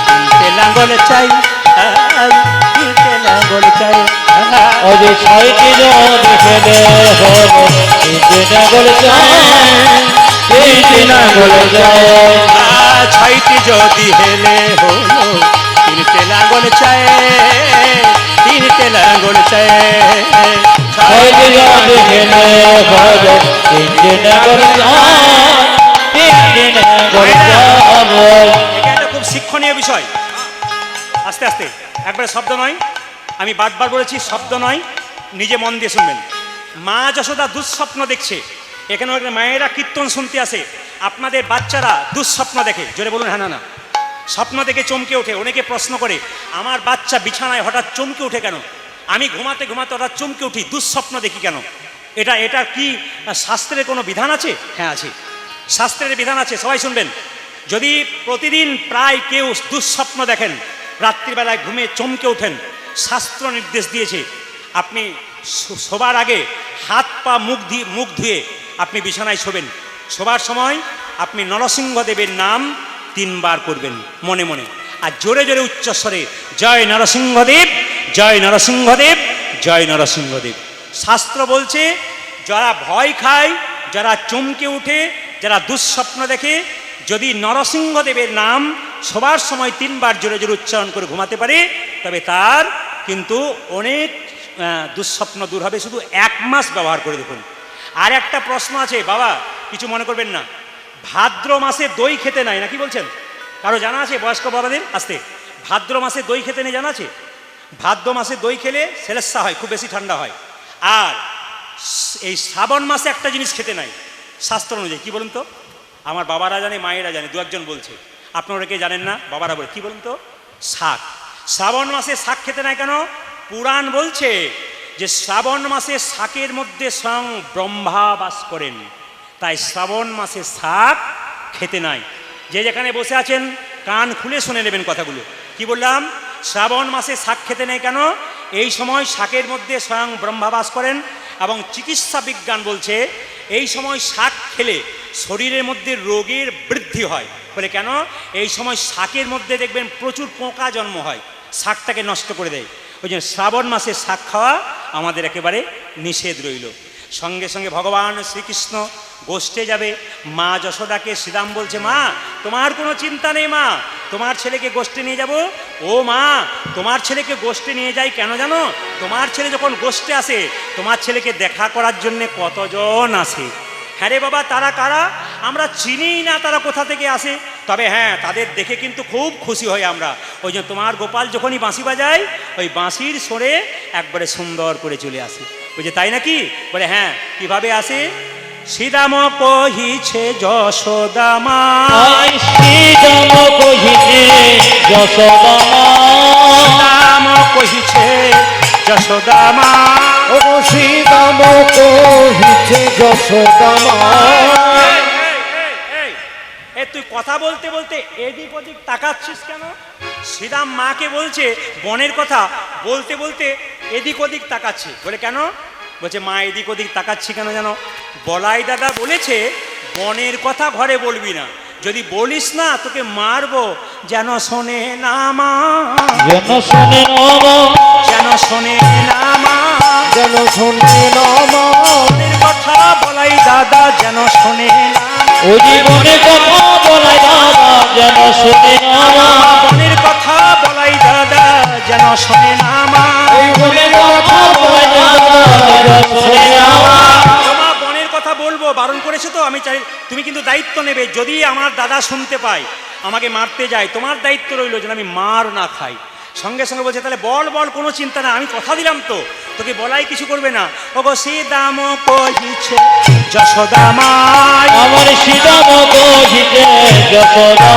তিনটে লাঙ্গল চাই, তিনটে লাঙ্গল চাই। ওই ছয়টি যদি হেলে হলো তিনটে লাঙ্গল চাই, তিনটে লাঙ্গল চাই। 6টি যদি হেলে হলো তিনটে লাঙ্গল চাই, তিনটে লাঙ্গল চাই। ছয়টি যদি হেলে হলো তিনটে লাঙ্গল চাই, তিনটে লাঙ্গল চাই। এটা একটা খুব শিক্ষণীয় বিষয়। আস্তে আস্তে, একবারে শব্দ নয়, আমি বারবার বলেছি শব্দ নয়, নিজে মন দিয়ে শুনবেন। মা যশোদা দুঃস্বপ্ন দেখছে, এখানে অনেক মায়েরা কীর্তন শুনতে আসে। আপনাদের বাচ্চারা দুঃস্বপ্ন দেখে, জোরে বলুন হ্যাঁ না না। স্বপ্ন দেখে চমকে ওঠে, অনেকে প্রশ্ন করে আমার বাচ্চা বিছানায় হঠাৎ চমকে ওঠে কেন, আমি ঘুমাতে ঘুমাতে হঠাৎ চমকে উঠি, দুঃস্বপ্ন দেখি কেন? এটা কি শাস্ত্রের কোনো বিধান আছে? হ্যাঁ আছে, শাস্ত্রের বিধান আছে, সবাই শুনবেন। যদি প্রতিদিন প্রায় কেউ দুঃস্বপ্ন দেখেন, রাত্রিবেলায় ঘুমে চমকে ওঠেন, শাস্ত্র নির্দেশ দিয়েছে আপনি শোবার আগে হাত পা মুখ ধুয়ে আপনি বিছানায় শোবেন। শোবার সময় আপনি নরসিংহদেবের নাম 3 বার করবেন মনে মনে, আর জোরে জোরে উচ্চস্বরে জয় নরসিংহদেব, জয় নরসিংহদেব, জয় নরসিংহদেব। শাস্ত্র বলছে যারা ভয় খায়, যারা চমকে উঠে, যারা দুঃস্বপ্ন দেখে, যদি নরসিংহদেবের নাম শোবার সময় 3 বার জোরে জোরে উচ্চারণ করে ঘুমাতে পারে, তবে তার কিন্তু অনেক দুঃস্বপ্ন দূর হবে। শুধু 1 মাস ব্যবহার করে দেখুন। আর একটা প্রশ্ন আছে বাবা, কিছু মনে করবেন না, ভাদ্র মাসে দই খেতে নাই, নাকি বলছেন? কারো জানা আছে বয়স্ক বাবাদের? আসতে, ভাদ্র মাসে দই খেতে নেই, জানা আছে? ভাদ্র মাসে দই খেলে সেলেসা হয়, খুব বেশি ঠান্ডা হয়। আর এই শ্রাবণ মাসে একটা জিনিস খেতে নাই শাস্ত্র অনুযায়ী, কি বলুন তো? আমার বাবারা জানে, মায়েরা জানে, 2-1 বলছে, আপনারা কে জানেন না? বাবারা বলে, কি বলুন তো? শাক। শ্রাবণ মাসে শাক খেতে নাই কেন? পুরাণ বলছে যে শ্রাবণ মাসে শাকের মধ্যে স্বয়ং ব্রহ্মা বাস করেন, তাই শ্রাবণ মাসে শাক খেতে নাই। যে যেখানে বসে আছেন কান খুলে শুনে নেবেন কথাগুলো। কি বললাম? শ্রাবণ মাসে শাক খেতে নেই কেন? এই সময় শাকের মধ্যে স্বয়ং ব্রহ্মা বাস করেন, এবং চিকিৎসা বিজ্ঞান বলছে এই সময় শাক খেলে শরীরের মধ্যে রোগের বৃদ্ধি হয়। বলে কেন? এই সময় শাকের মধ্যে দেখবেন প্রচুর পোকা জন্ম হয়, শাকটাকে নষ্ট করে দেয়। ওই জন্য শ্রাবণ মাসে শাক খাওয়া আমাদের একেবারে নিষেধ রইল। সঙ্গে সঙ্গে ভগবান শ্রীকৃষ্ণ গোষ্ঠে যাবে। মা যশোদাকে শ্রীরাম বলছে, মা তোমার কোনো চিন্তা নেই, মা তোমার ছেলেকে গোষ্ঠে নিয়ে যাব। ও মা, তোমার ছেলেকে গোষ্ঠে নিয়ে যাই কেন জানো? তোমার ছেলে যখন গোষ্ঠে আসে, তোমার ছেলেকে দেখা করার জন্য কতজন আসে। হ্যাঁ রে বাবা, তারা কারা? আমরা চিনি না তারা কোথা থেকে আসে, তবে হ্যাঁ তাদের দেখে কিন্তু খুব খুশি হই আমরা। ওই জন্য তোমার গোপাল যখনই বাঁশি বাজায়, ওই বাঁশির সরে একবারে সুন্দর করে চলে আসে। বুঝে তাই নাকি? বলে হ্যাঁ। কিভাবে আসে? শ্রীরাম কহিছে যশোদা মা, শ্রীরাম কহিছে যশোদা মা, শ্রীরাম কহিছে যশোদা মা, ও শ্রীরাম কহিছে যশোদা মা। তুই কথা বলতে বলতে এদিক ওদিক তাকাচ্ছিস কেন? শ্রীরাম মাকে বলছে বনের কথা, বলতে বলতে এদিক ওদিক তাকাচ্ছে। বলে কেন? বলছে মা এদিক ওদিক তাকাচ্ছি কেন জানো? বলাই দাদা বলেছে বনের কথা ঘরে বলবি না, যদি বলিস না তোকে মারবো। যেন শোনে না মা, যেন শোনে না মা, যেন শোনে না মা, যেন শোনে না মা, বনের কথা বলাই দাদা যেন শোনে না মা। ও জীবনে কথা বলাই দাদা যেন শুনে আমার বনের কথা বলাই দাদা যেন শোনে না মা এই মনের কথা বলাই দাদা যেন শোনে আমার। তোমার বনের কথা বলবো, বারণ করেছে তো, আমি চাই তুমি কিন্তু দায়িত্ব নেবে। যদি আমার দাদা শুনতে পায় আমাকে মারতে যায়, তোমার দায়িত্ব রইলো যেন আমি মার না খাই। সঙ্গে সঙ্গে বলছে তাহলে বল বল, কোনো চিন্তা না, আমি কথা দিলাম তো, তোকে বলাই কিছু করবে না। ওগো সীতাম কহিছে যশোদা মাই, আমার সীতাম কহিছে যশোদা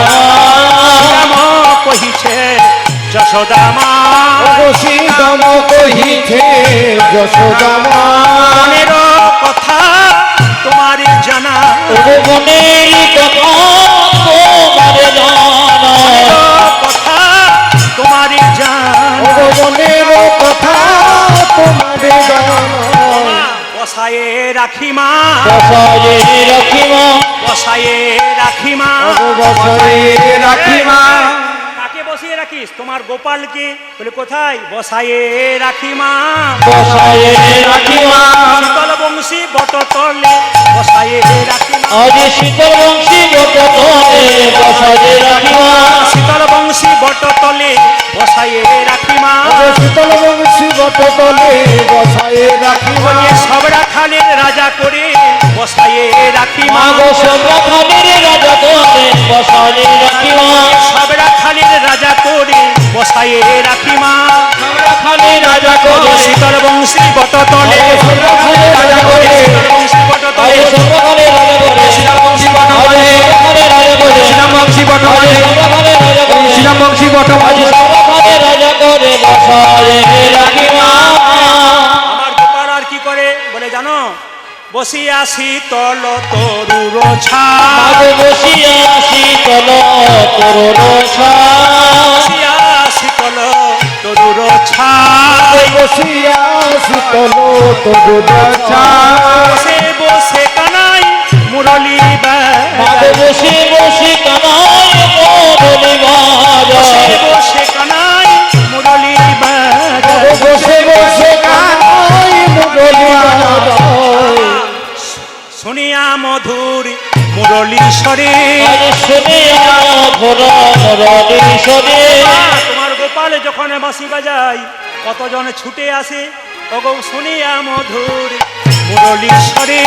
সীতাম কহিছে যশোদা মাই, ওগো সীতাম কহিছে যশোদা মা। মনের কথা তোমার জানা, ওগো মনের কথা তোমার জানা কথা তোমার জানা। ওগো মনের কথা তোমার জানা। বসায়ে রাখি মা, বসায়ে রাখি মা বসায়ে রাখি মা। ওগো বসায়ে রাখি মা। কাকে বসিয়ে রাখিস? তোমার গোপালকে। বলে কোথায়? বসায়ে রাখি মা, বসায়ে রাখি মা শীতল বংশী বটতলে বসায়ে রাখি মা, আজ শীতল বংশী বটতলে বসায়ে রাখি মা শীতল বংশী বটতলে বসায়ে রাখি মা। ওগো শীতল বংশী বটতলে বসায়ে রাখি মা। ওরে সবরা খালের রাজা করে বসায়ে রাখি মা, মাগো সবরা খালির রাজা করে বসায়ে রাখি মা সবরা খালের রাজা করে বসায়ে রাখি মা। সবরা খালির রাজা করে শীতল বংশী বটতলে সবরা খালির রাজা করে শীতল বংশী বটতলে সবরা খালির রাজা করে শীতল বংশী সবরা বটতলে খালির রাজা করে শীতল বংশী বটতলে সবরা খালির রাজা করে শীতল বংশী বটতলে। সবরা খালির রাজা করে বসায়ে রাখি মা আমার গোপাল আর কি করে বলে জানো? বসিয়া শীতল তরুর ছায়া, মাগো বসিয়া শীতল তরুর ছায়া বসিয়া শীতল তরুর ছায়া, বসিয়া শীতল তরুর ছায়া। বসে বসে কানাই মুরলি মাগো বসে বসে কানাই মুরলি বসে বাজায় বসে কানাই মুরলি ওগো বসে বসে কানাই মুরলি বাজায়। শুনিয়া মধুর মুরলি স্বরে, আজ শুনিয়া ঘোর মুরলি সরে তোমার গোপাল যখন বাঁশি বাজায় কতজন ছুটে আসে। ওগো শুনিয়া মধুর মুরলি স্বরে,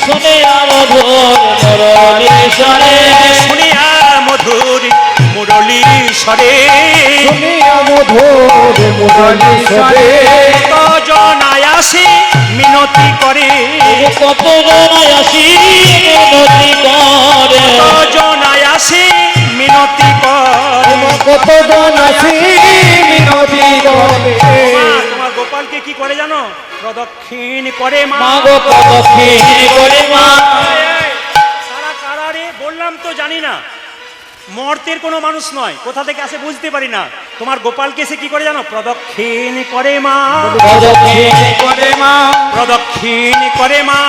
শুনিয়া মধুর মুরলি সরে শুনিয়া মধুর মুরলি স্বরে, শুনিয়া মধুর মুরলি স্বরে। কতজন আসে মিনতি করে, কত জনায় আসি মিনতি করে কতজন আসে মিনতি করে। কতজন আছি মিনতি করে। তোমার গোপালকে কি করে জানো? প্রদক্ষিণ করে মা। মাগো প্রদক্ষিণ করে মা সারা কারারে বললাম তো জানি না, মর্তের কোনো মানুষ নয়, কোথা থেকে আসে বুঝতে পারি না। তোমার গোপালকে সে কি করে জানো? প্রদক্ষিণ করে মা, প্রদক্ষিণ করে মা প্রদক্ষিণ করে মা।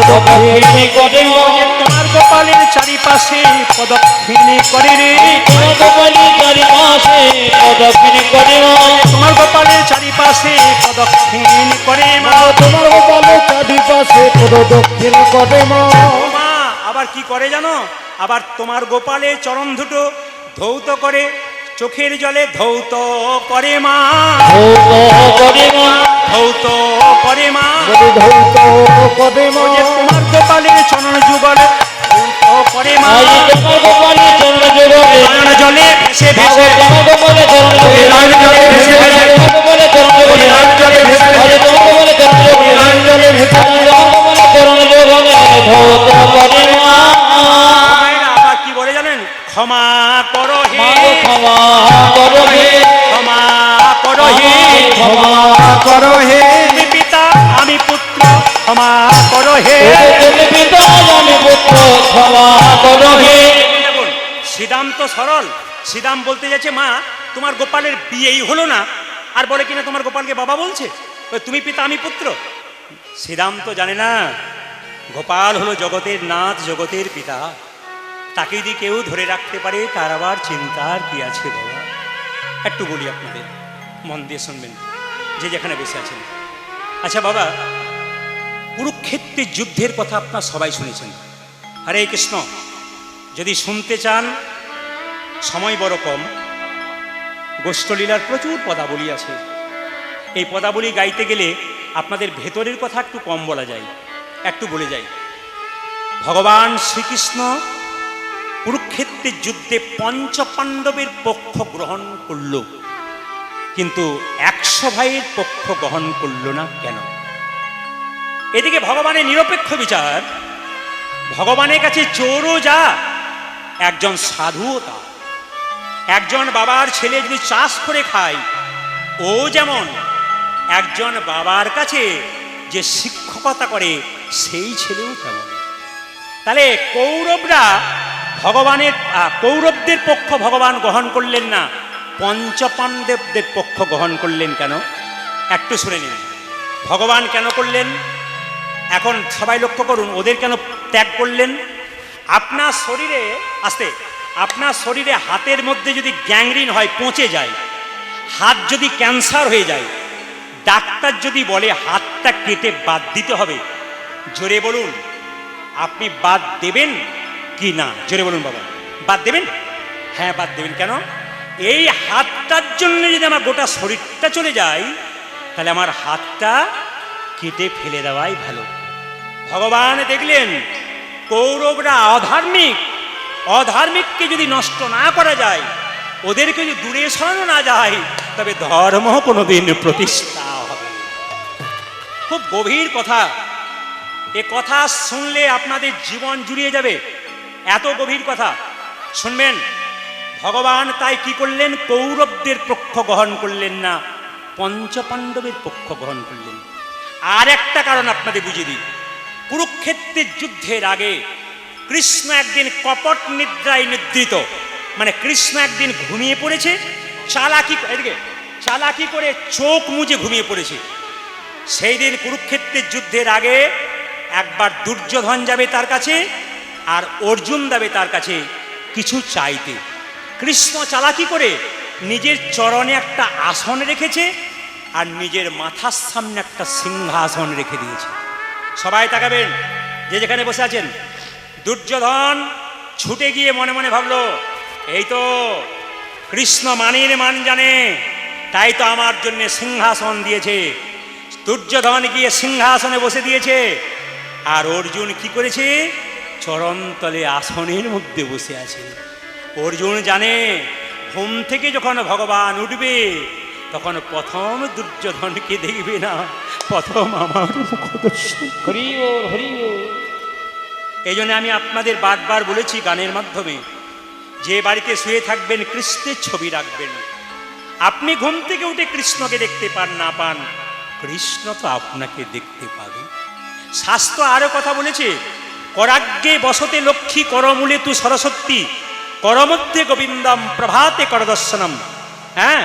প্রদক্ষিণ করে মা তোমার গোপালের চারিপাশে প্রদক্ষিণ করে রে, তোমার গোপালের চারিপাশে প্রদক্ষিণ করে মা তোমার গোপালের চারিপাশে প্রদক্ষিণ করে মা। তোমার গোপালের চারিপাশে প্রদক্ষিণ করে মা। ও মা আবার কি করে জানো? আবার তোমার গোপালের চরণ দুটো ধৌত করে, চোখের জলে ধৌত করে মা, ধৌত করে মা ধৌত করে মা। ধৌত করে মা। ও যে তোমার গোপালের চরণ যুগল ধৌত করে মা, আজ তোমার গোপালের চরণ জুড়ে নয়ন জলে ভেসে ভেসে, তোমার গোপালের চরণ জুড়ে নয়ন জলে ভেসে ভেসে, তোমার গোপালের চরণ জুড়ে নয়ন জলে ভেসে ভেসে, আজ তোমার গোপালের চরণ জুড়ে নয়ন জলে ভেসে ভেসে। তোমার গোপালের চরণ জুড়ে ধৌত করে মা মায়েরা আবার কি বলে জানেন? ক্ষমা করো হে, মাগো ক্ষমা করো হে ক্ষমা করো হে, ক্ষমা করো হে। তুমি পিতা আমি পুত্র ক্ষমা করো হে। তুমি পিতা আমি পুত্র ক্ষমা করো হে দেখুন শ্রীরাম তো সরল, শ্রীরাম বলতে যাচ্ছে মা তোমার গোপালের বিয়েই হলো না, আর বলে কিনা তোমার গোপালকে বাবা বলছে, তুমি পিতা আমি পুত্র। শ্রীরাম তো জানে না গোপাল হলো জগতের নাথ, জগতের পিতা। তাকে যদি কেউ ধরে রাখতে পারে তার আবার চিন্তার কি আছে বাবা। একটু বলি আপনাদের, মন দিয়ে শুনবেন যে যেখানে বসে আছেন। আচ্ছা বাবা, কুরুক্ষেত্রের যুদ্ধের কথা আপনার সবাই শুনেছেন, হরে কৃষ্ণ। যদি শুনতে চান, সময় বড় কম, গোষ্ঠলীলার প্রচুর পদাবলী আছে। এই পদাবলী গাইতে গেলে আপনাদের ভেতরের কথা একটু কম বলা যায়, একটু বলে যাই। ভগবান শ্রীকৃষ্ণ কুরুক্ষেত্রের যুদ্ধে পঞ্চপাণ্ডবের পক্ষ গ্রহণ করল, কিন্তু 100 ভাইয়ের পক্ষ গ্রহণ করল না কেন? এদিকে ভগবানের নিরপেক্ষ বিচার, ভগবানের কাছে চোরও যা, একজন সাধুও তা। একজন বাবার ছেলে যদি চাষ করে খায়, ও যেমন একজন বাবার কাছে যে শিক্ষকতা করে সেই ছেলেও তেমন। তাহলে কৌরবদের পক্ষ ভগবান গ্রহণ করলেন না, পঞ্চপাণ্ডবদের পক্ষ গ্রহণ করলেন কেন? একটু শুনে নিন ভগবান কেন করলেন। এখন সবাই লক্ষ্য করুন, ওদের কেন ত্যাগ করলেন? আপনার শরীরে হাতের মধ্যে যদি গ্যাংরিন হয়, পচে যায়, হাত যদি ক্যান্সার হয়ে যায়, ডাক্তার যদি বলে হাতটা কেটে বাদ দিতে হবে, জোরে বলুন আপনি বাদ দেবেন কি না? জোরে বলুন বাবা, বাদ দেবেন? হ্যাঁ, বাদ দেবেন। কেন? এই হাতটার জন্য যদি আমার গোটা শরীরটা চলে যায়, তাহলে আমার হাতটা কেটে ফেলে দেওয়াই ভালো। ভগবান দেখলেন কৌরবরা অধার্মিককে যদি নষ্ট না করা যায়, ওদেরকে যদি দূরে সরানো না যায়, তবে ধর্ম কোনোদিন প্রতিষ্ঠা হবে। খুব গভীর কথা, এ কথা শুনলে আপনাদের জীবন জুড়িয়ে যাবে, এত গভীর কথা শুনবেন। ভগবান তাই কি করলেন? কৌরবদের পক্ষ গ্রহণ করলেন না, পঞ্চপাণ্ডবের পক্ষ গ্রহণ করলেন। আর একটা কারণ আপনাদের বুঝিয়ে দিই। কুরুক্ষেত্রের যুদ্ধের আগে কৃষ্ণ একদিন কপট নিদ্রায় নিদ্রিত, মানে কৃষ্ণ একদিন ঘুমিয়ে পড়েছে, চালাকি করে চোখ মুজে ঘুমিয়ে পড়েছে। সেই দিন কুরুক্ষেত্রের যুদ্ধের আগে একবার দুর্যোধন যাবে তার কাছে, আর অর্জুন যাবে তার কাছে কিছু চাইতে। কৃষ্ণ চালাকি করে নিজের চরণে একটা আসন রেখেছে, আর নিজের মাথার সামনে একটা সিংহাসন রেখে দিয়েছে। সবাই তাকাবেন, যে যেখানে বসে আছেন। দুর্যোধন ছুটে গিয়ে মনে মনে ভাবলো, এই তো কৃষ্ণ মানের মান জানে, তাই তো আমার জন্য সিংহাসন দিয়েছে। দুর্যোধন গিয়ে সিংহাসনে বসে দিয়েছে, আর অর্জুন কি করেছে? চরণতলে আসনের মধ্যে বসে আছে। অর্জুন জানে ঘুম থেকে যখন ভগবান উঠবে, তখন প্রথম দুর্যোধনকে দেখবে না, প্রথম আমার মুখ দর্শন। হরি বল, হরি বল। এই জন্য আমি আপনাদের বারবার বলেছি গানের মাধ্যমে, যে বাড়িতে শুয়ে থাকবেন কৃষ্ণের ছবি রাখবেন। আপনি ঘুম থেকে উঠে কৃষ্ণকে দেখতে পান না পান, কৃষ্ণ তো আপনাকে দেখতে পাবে। শাস্ত্র আরো কথা বলেছে, করাগ্রে বসতে লক্ষ্মী, করমূলে তু সরস্বতী, করমধ্যে গোবিন্দম, প্রভাতে করদর্শনম। হ্যাঁ,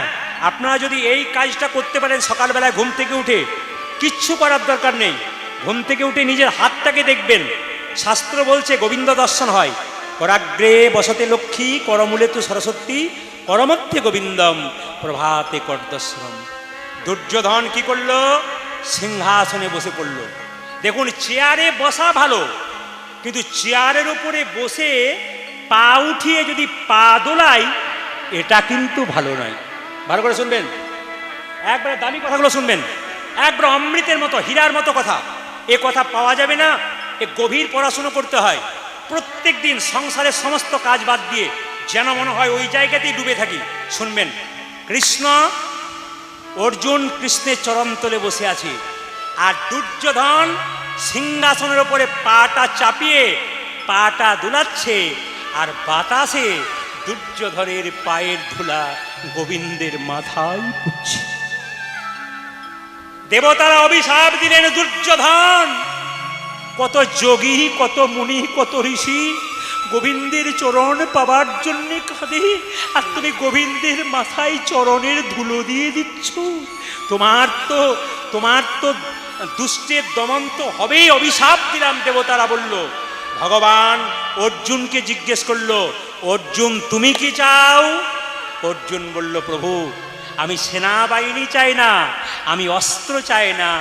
আপনারা যদি এই কাজটা করতে পারেন, সকালবেলায় ঘুম থেকে উঠে কিচ্ছু করার দরকার নেই, ঘুম থেকে উঠে নিজের হাতটাকে দেখবেন। শাস্ত্র বলছে গোবিন্দ দর্শন হয়। করাগ্রে বসতে লক্ষ্মী, করমূলে তু সরস্বতী, করমধ্যে গোবিন্দম, প্রভাতে করদর্শনম। দুর্যোধন কি করলো? সিংহাসনে বসে পড়ল। দেখুন, চেয়ারে বসা ভালো, কিন্তু চেয়ারের উপরে বসে পা উঠিয়ে যদি পা দোলাই, এটা কিন্তু ভালো নয়। ভালো করে শুনবেন, একবারে দামি কথাগুলো শুনবেন, একবার অমৃতের মতো, হীরার মতো কথা। এ কথা পাওয়া যাবে না, এ গভীর পড়াশুনো করতে হয়। প্রত্যেক দিন সংসারের সমস্ত কাজ বাদ দিয়ে যেন মনে হয় ওই জায়গাতেই ডুবে থাকি। শুনবেন, অর্জুন কৃষ্ণের চরণতলে বসে আছে, আর দুর্যোধন সিংহাসনের ওপরে পাটা চাপিয়ে পাটা দুলাচ্ছে, আর বাতাসে দুর্যোধনের পায়ের ধুলা গোবিন্দের মাথায় পড়ছে। দেবতারা অভিশাপ দিলেন, দুর্যোধন, কত যোগী, কত মুনি, কত ঋষি গোবিন্দের চরণ পাবার জন্য কাঁদে, আর তুমি গোবিন্দের মাথায় চরণের ধুলো দিয়ে দিচ্ছ। তোমার তো দুষ্টের দমন তো হবেই, অভিশাপ দিলাম। দেবতারা বলল। ভগবান অর্জুনকে জিজ্ঞেস করলো, অর্জুন তুমি কি চাও? অর্জুন বলল, প্রভু আমি সেনাবাহিনী চাই না, আমি অস্ত্র চাই না,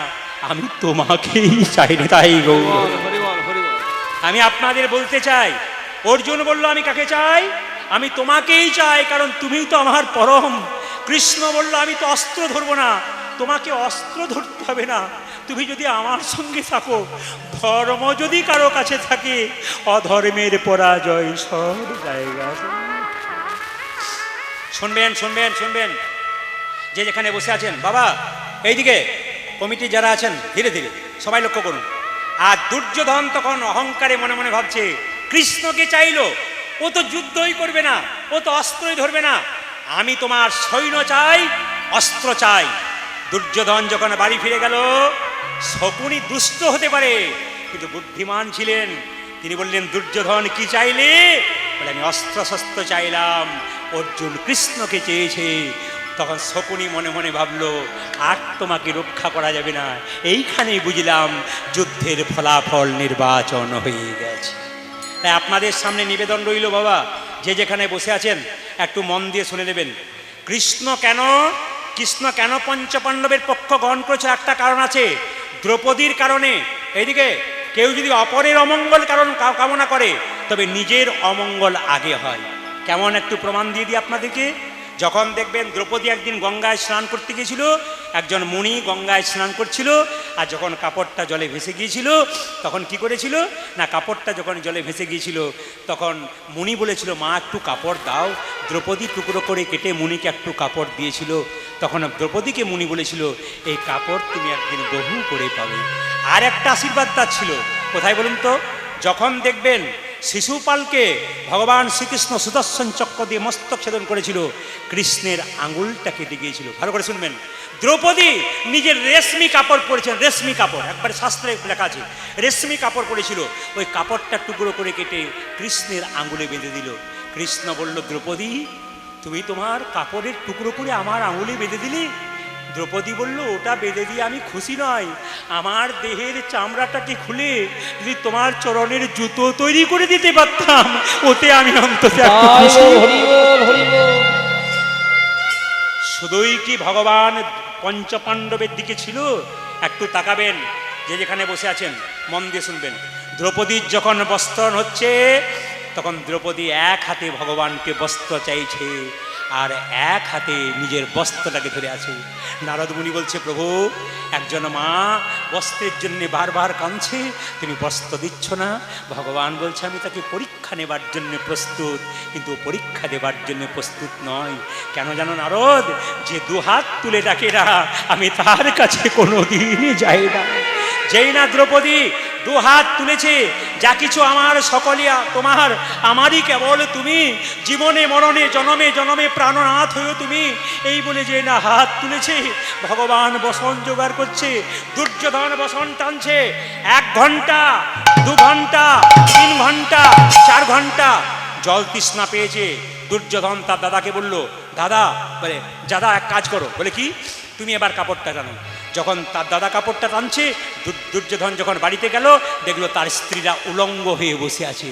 আমি তোমাকেই চাই না। তাই গৌর, আমি আপনাদের বলতে চাই, অর্জুন বলল আমি কাকে চাই? আমি তোমাকেই চাই, কারণ তুমিই তো আমার পরম। কৃষ্ণ বলল আমি তো অস্ত্র ধরবো না, তোমাকে অস্ত্র ধরতে হবে না, তুমি যদি আমার সঙ্গে থাকো। ধর্ম যদি কারো কাছে থাকে, অধর্মের পরাজয় সব জায়গা। শুনবেন শুনবেন শুনবেন, যে যেখানে বসে আছেন, বাবা এইদিকে কমিটি যারা আছেন ধীরে ধীরে সবাই লক্ষ্য করুন। আর দুর্যোধন তখন অহংকারে মনে মনে ভাবছে, কৃষ্ণকে চাইলো, ও তো যুদ্ধই করবে না, ও তো অস্ত্রই ধরবে না, আমি তোমার সৈন্য চাই, অস্ত্র চাই। দুর্যোধন যখন বাড়ি ফিরে গেল, শকুনি দুষ্ট হতে পারে কিন্তু বুদ্ধিমান ছিলেন। তিনি বললেন, দুর্যোধন কি চাইলে? বলে আমি অস্ত্র শস্ত্র চাইলাম। অর্জুন কৃষ্ণকে চেয়েছে। তখন শকুনি মনে মনে ভাবলো, আর তোমাকে রক্ষা করা যাবে না। এইখানেই বুঝলাম যুদ্ধের ফলাফল নির্বাচন হয়ে গেছে। তাই আপনাদের সামনে নিবেদন রইল, বাবা যে যেখানে বসে আছেন একটু মন দিয়ে শুনে নেবেন। কৃষ্ণ কেন পঞ্চপাণ্ডবের পক্ষ গ্রহণ করেছে? একটা কারণ আছে, দ্রৌপদীর কারণে। এইদিকে কেউ যদি অপরের অমঙ্গল কামনা করে, তবে নিজের অমঙ্গল আগে হয়। কেমন একটু প্রমাণ দিয়ে দিই আপনাদেরকে। যখন দেখবেন দ্রৌপদী একদিন গঙ্গায় স্নান করতে গিয়েছিল, একজন মুনি গঙ্গায় স্নান করছিল, আর যখন কাপড়টা জলে ভেসে গিয়েছিল তখন কি করেছিল না, কাপড়টা যখন জলে ভেসে গিয়েছিল তখন মুনি বলেছিল, মা একটু কাপড় দাও। দ্রৌপদী টুকরো করে কেটে মুনিকে একটু কাপড় দিয়েছিল। তখন দ্রৌপদীকে মুনি বলেছিল, এই কাপড় তুমি একদিন বহু করে পাবে। আর একটা আশীর্বাদ তার ছিল, কোথায় বলুন তো? যখন দেখবেন শিশুপালকে ভগবান শ্রীকৃষ্ণ সুদর্শন চক্র দিয়ে মস্তক ছেদন করেছিল, কৃষ্ণের আঙুলটা কেটে গিয়েছিল। ভালো করে শুনবেন, দ্রৌপদী নিজের রেশমি কাপড় পরেছেন, রেশমি কাপড়, একবারে শাস্ত্রে লেখা আছে, রেশমি কাপড় পরেছিল। ওই কাপড়টা টুকরো করে কেটে কৃষ্ণের আঙুলে বেঁধে দিল। কৃষ্ণ বলল, দ্রৌপদী তুমি তোমার কাপড়ের টুকরো করে আমার আঙুলে বেঁধে দিলি? দ্রৌপদী বলল, ওটা বেঁধে দিয়ে আমি খুশি নয়, আমার দেহের চামড়াটাকে খুলে যদি তোমার চরণের জুতো তৈরি করে দিতে পারতাম, ওতে আমি অন্তত একটু খুশি। শুধুই কি ভগবান পঞ্চপাণ্ডবের দিকে ছিল? একটু তাকাবেন, যে যেখানে বসে আছেন মন দিয়ে শুনবেন। দ্রৌপদীর যখন বস্ত্রণ হচ্ছে, তখন দ্রৌপদী এক হাতে ভগবানকে বস্ত্র চাইছে, আর এক হাতে নিজের বস্ত্রটাকে ধরে আছে। নারদ মুনি বলছে, প্রভু একজন মা বস্ত্রের জন্য বারবার কাঁদছে, তুমি বস্ত্র দিচ্ছ না। ভগবান বলছে, আমি তাকে পরীক্ষা নেবার জন্য প্রস্তুত, কিন্তু পরীক্ষা দেবার জন্য প্রস্তুত নয়। কেন জানো নারদ? যে দুহাত তুলে ডাকে না, আমি তার কাছে কোনোদিন যাই না। যেই না দ্রৌপদী দুহাত তুলেছে, যা কিছু আমার সকলে তোমার, আমারই কেবল তুমি, জীবনে মরণে জনমে জনমে প্রাণনাথ হয়েও তুমি, এই বলে যে না হাত তুলেছে, ভগবান বসন জোগাড় করছে। দুর্যোধন বসন টানছে, 1 ঘন্টা 2 ঘন্টা 3 ঘন্টা 4 ঘন্টা জল তৃষ্ণা পেয়েছে। দুর্যোধন তার দাদাকে বলল, দাদা, বলে দাদা এক কাজ করো, বলে কি? তুমি এবার কাপড়টা টানো। যখন তার দাদা কাপড়টা টানছে, দুর্যোধন যখন বাড়িতে গেল, দেখলো তার স্ত্রীরা উলঙ্গ হয়ে বসে আছে।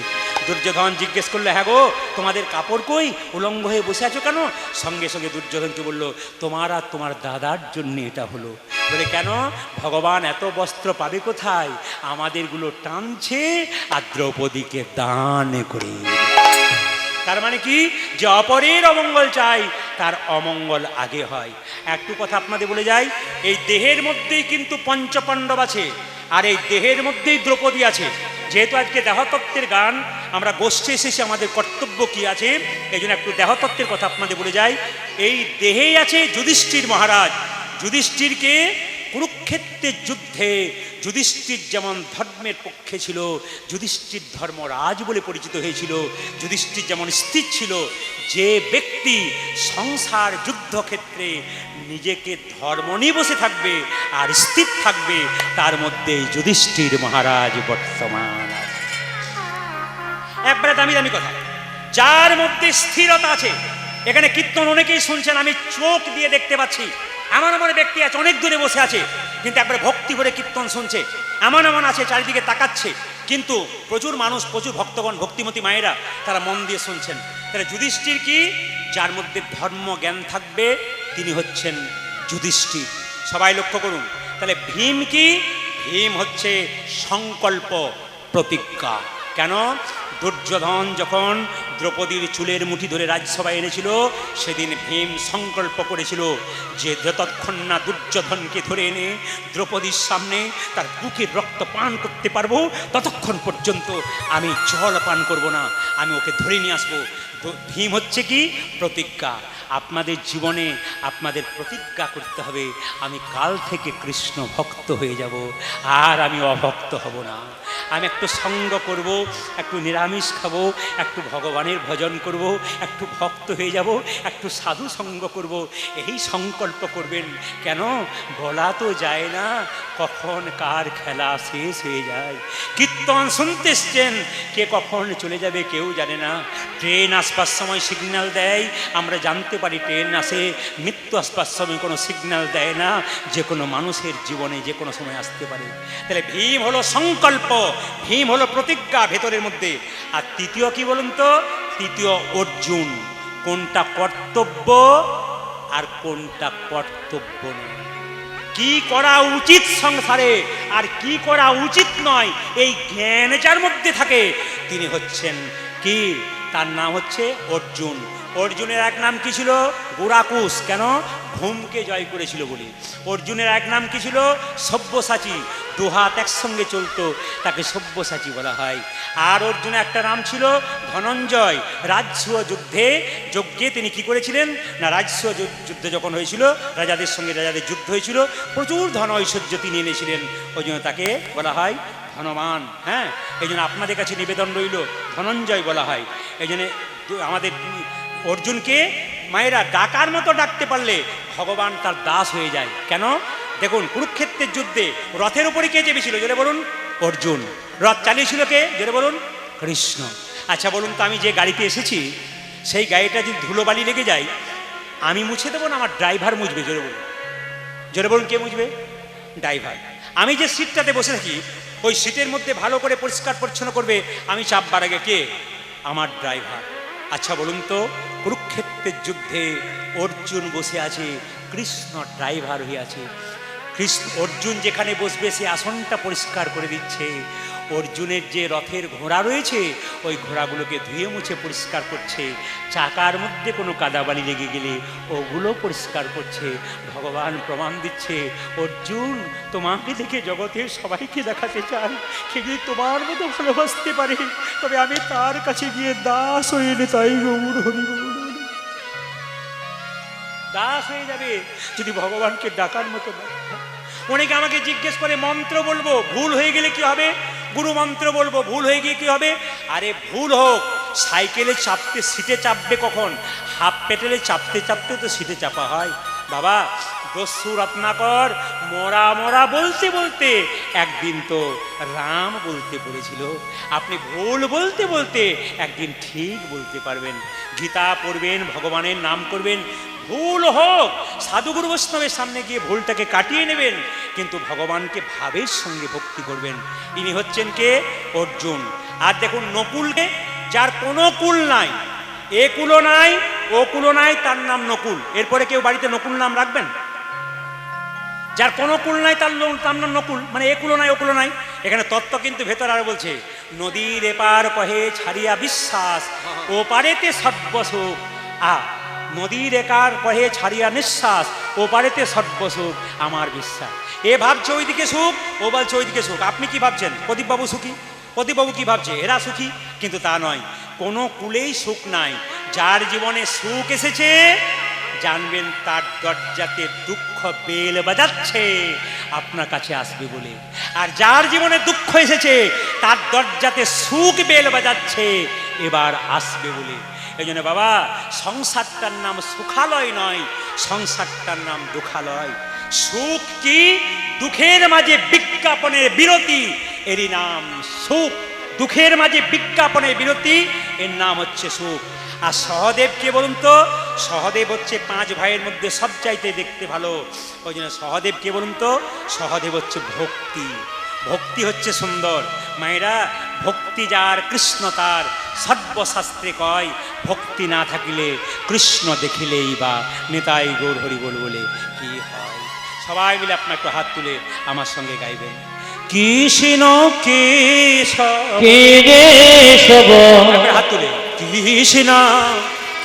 দুর্যোধন জিজ্ঞেস করলো, হ্যাঁ গো, তোমাদের কাপড় কই? উলঙ্গ হয়ে বসে আছো কেন? সঙ্গে সঙ্গে দুর্যোধনকে বলল, তোমার আর তোমার দাদার জন্য এটা হলো। বলে কেন? ভগবান এত বস্ত্র পাবে কোথায়? আমাদেরগুলো টানছে আর দ্রৌপদীকে দান করে। তার মানে কি? যে অপরের অমঙ্গল চাই, তার অমঙ্গল আগে হয়। একটু কথা আপনাদের বলে যাই, এই দেহের মধ্যেই কিন্তু পঞ্চপাণ্ডব আছে, আর এই দেহের মধ্যেই দ্রৌপদী আছে। যেহেতু আজকে দেহতত্ত্বের গান, আমরা গোষ্ঠী এসেছি, আমাদের কর্তব্য কি আছে, এই জন্য একটু দেহতত্ত্বের কথা আপনাদের বলে যাই। এই দেহেই আছে যুধিষ্ঠির মহারাজ। যুধিষ্ঠিরকে কুরুক্ষেত্রের যুদ্ধে যুধিষ্ঠির যেমন ধর্মের পক্ষে ছিল, যুধিষ্ঠির ধর্মরাজ বলে পরিচিত হয়েছিল। যুধিষ্ঠির যেমন স্থির ছিল, যে ব্যক্তি সংসার যুদ্ধক্ষেত্রে নিজেকে ধর্ম নিয়ে বসে থাকবে আর স্থির থাকবে, তার মধ্যে যুধিষ্ঠির মহারাজ বর্তমান। একবারে দামি দামি কথা, যার মধ্যে স্থিরতা আছে। এখানে কীর্তন অনেকেই শুনছেন, আমি চোখ দিয়ে দেখতে পাচ্ছি। এমন এমন ব্যক্তি আছে, অনেক দূরে বসে আছে, কিন্তু একবারে ভক্তি ভরে কীর্তন শুনছে। এমন এমন আছে, চারিদিকে তাকাচ্ছে, কিন্তু প্রচুর মানুষ, প্রচুর ভক্তগণ, ভক্তিমতী মায়েরা, তারা মন দিয়ে শুনছেন। তাহলে যুধিষ্ঠির কি? যার মধ্যে ধর্ম জ্ঞান থাকবে, তিনি হচ্ছেন যুধিষ্ঠির। সবাই লক্ষ্য করুন। তাহলে ভীম কি? ভীম হচ্ছে সংকল্প, প্রতিজ্ঞা। কেন? দুর্যোধন যখন দ্রৌপদীর চুলের মুঠি ধরে রাজসভায় এনেছিল, সেদিন ভীম সংকল্প করেছিল যে যতক্ষণ না দুর্যোধনকে ধরে এনে দ্রৌপদীর সামনে তার বুকের রক্ত পান করতে পারবো, ততক্ষণ পর্যন্ত আমি জল পান করব না, আমি ওকে ধরে নিয়ে আসবো। ভীম হচ্ছে কি? প্রতিজ্ঞা। আপনাদের জীবনে আপনাদের প্রতিজ্ঞা করতে হবে, আমি কাল থেকে কৃষ্ণ ভক্ত হয়ে যাব, আর আমি অভক্ত হব না। আমি একটু সঙ্গ করব, একটু নিরামিষ খাবো, একটু ভগবানের ভজন করব, একটু ভক্ত হয়ে যাব, একটু সাধু সঙ্গ করব, এই সংকল্প করবেন। কেন? বলা তো যায় না কখন কার খেলা শেষ হয়ে যায়। কীর্তন শুনতে এসছেন, কে কখন চলে যাবে কেউ জানে না। ট্রেন আসবার সময় সিগন্যাল দেয়, আমরা জানতে পারি ট্রেন আসে। মৃত্যু আসবার সময় কোনো সিগন্যাল দেয় না, যে কোনো মানুষের জীবনে যে কোনো সময় আসতে পারে। তাহলে ভীম হলো সংকল্প, ভীম হলো প্রতিজ্ঞা ভেতরের মধ্যে। আর তৃতীয় কি বলুন তো? তৃতীয় অর্জুন। কোনটা কর্তব্য আর কোনটা কর্তব্য নয়, কি করা উচিত সংসারে আর কি করা উচিত নয়, এই জ্ঞান যার মধ্যে থাকে তিনি হচ্ছেন কি? তার নাম হচ্ছে অর্জুন। অর্জুনের এক নাম কি ছিল? গুরাকুশ। কেন? ভূমকে জয় করেছিল বলে। অর্জুনের এক নাম কি ছিল? সব্যসাচী। দুহাত একসঙ্গে চলতো, তাকে সব্যসাচী বলা হয়। আর অর্জুনের একটা নাম ছিল ধনঞ্জয়। রাজসূয় যজ্ঞে তিনি কি করেছিলেন না, রাজসূয় যুদ্ধ যখন হয়েছিল, রাজাদের সঙ্গে রাজাদের যুদ্ধ হয়েছিল, প্রচুর ধন ঐশ্বর্য তিনি এনেছিলেন, ওই জন্য তাকে বলা হয় ধনবান। হ্যাঁ, এই জন্য আপনাদের কাছে নিবেদন রইল, ধনঞ্জয় বলা হয়। এই জন্য আমাদের অর্জুনকে মায়েরা ডাকার মতো ডাকতে পারলে ভগবান তার দাস হয়ে যায়। কেন? দেখুন, কুরুক্ষেত্রের যুদ্ধে রথের উপরে কে চেপেছিল? জোরে বলুন। অর্জুন। রথ চালিয়েছিল কে? জোরে বলুন। কৃষ্ণ। আচ্ছা বলুন তো, আমি যে গাড়িতে এসেছি সেই গাড়িটা যদি ধুলোবালি লেগে যায়, আমি মুছে দেবো না আমার ড্রাইভার মুছবে? জোরে বলুন। জোরে বলুন, কে মুছবে? ড্রাইভার। আমি যে সিটটাতে বসে থাকি, ওই সিটের মধ্যে ভালো করে পরিষ্কার পরিচ্ছন্ন করবে আমি চাপবার আগে কে? আমার ড্রাইভার। আচ্ছা বলুন তো, কুরুক্ষেত্রের যুদ্ধে অর্জুন বসে আছে, কৃষ্ণ ড্রাইভার হয়ে আছে। অর্জুন যেখানে বসবে সে আসনটা পরিষ্কার করে দিচ্ছে। অর্জুনের যে রথের ঘোড়া রয়েছে, ওই ঘোড়াগুলোকে ধুয়ে মুছে পরিষ্কার করছে। চাকার মধ্যে কোনো কাদাবালি লেগে গেলে ওগুলো পরিষ্কার করছে। ভগবান প্রমাণ দিচ্ছে, অর্জুন তোমাকে দেখে জগতের সবাইকে দেখাতে চাই, সে যদি তোমার মতো ভালোবাসতে পারে, তবে আমি তার কাছে গিয়ে দাস হয়ে তাই গৌর হরি দাস হয়ে যাবে যদি ভগবানকে ডাকার মতো ডাকে। অনেকে আমাকে জিজ্ঞেস করে মন্ত্র বলবো, ভুল হয়ে গেলে কি হবে? গুরু মন্ত্র বলবো, ভুল হয়ে গিয়ে কি হবে? আরে ভুল হোক, সাইকেলে চাপতে সিটে চাপবে কখন? হাফ পেটেলে চাপতে চাপতে তো সিটে চাপা হয়। বাবা, দস্যু রত্নাকর মরা মরা বলতে বলতে একদিন তো রাম বলতে বলেছিল। আপনি ভুল বলতে বলতে একদিন ঠিক বলতে পারবেন। গীতা পড়বেন, ভগবানের নাম করবেন, ভুল হোক সাধুগুরু বৈষ্ণবের সামনে গিয়ে ভুলটাকে কাটিয়ে নেবেন, কিন্তু ভগবানকে ভাবের সঙ্গে ভক্তি করবেন। ইনি হচ্ছেন কে? অর্জুন। আর দেখুন নকুলকে, যার কোনো কুল নাই, এ কুলো নাই ও কুলো নাই, তার নাম নকুল। এরপরে কেউ বাড়িতে নকুল নাম রাখবেন? যার কোনো কুল নাই তার নাম নকুল, মানে এ কুলো নাই ও কুলো নাই। এখানে তত্ত্ব কিন্তু ভেতর আর বলছে, নদীর এপার কহে ছাড়িয়া বিশ্বাস, ও পারেতে সর্বসুখ। নদীর একার কহে ছাড়িয়া নিঃশ্বাস, ও পারেতে সর্বসুখ আমার বিশ্বাস। এ ভাবছে ওইদিকে সুখ, ও বলছে ওইদিকে সুখ। আপনি কি ভাবছেন? প্রদীপবাবু সুখী, প্রদীপবাবু কি ভাবছে? এরা সুখী। কিন্তু তা নয়, কোনো কুলেই সুখ নাই। যার জীবনে সুখ এসেছে জানবেন তার দরজাতে দুঃখ বেল বাজাচ্ছে আপনার কাছে আসবে বলে। আর যার জীবনে দুঃখ এসেছে তার দরজাতে সুখ বেল বাজাচ্ছে এবার আসবে বলে। এই জন্য বাবা, সংসারটার নাম সুখালয় নয়, সংসারটার নাম দুঃখালয়। সুখ কি? দুঃখের মাঝে বিজ্ঞাপনের বিরতি, এরই নাম সুখ। দুঃখের মাঝে বিজ্ঞাপনের বিরতি, এর নাম হচ্ছে সুখ। আর সহদেব কে বলুন তো? সহদেব হচ্ছে 5 ভাইয়ের মধ্যে সবচাইতে দেখতে ভালো। ওই জন্য সহদেব কে বলুন তো? সহদেব হচ্ছে ভক্তি। ভক্তি হচ্ছে সুন্দর। মায়েরা, ভক্তি যার কৃষ্ণ তার, সর্বশাস্ত্রে কয় ভক্তি না থাকিলে কৃষ্ণ দেখিলেই বা নেতাই গৌর হরি বল বলে কি হয়। সবাই মিলে আপনার একটু হাত তুলে আমার সঙ্গে গাইবেন। কৃষ্ণ কেশব কেশব হাত তুলে কৃষ্ণ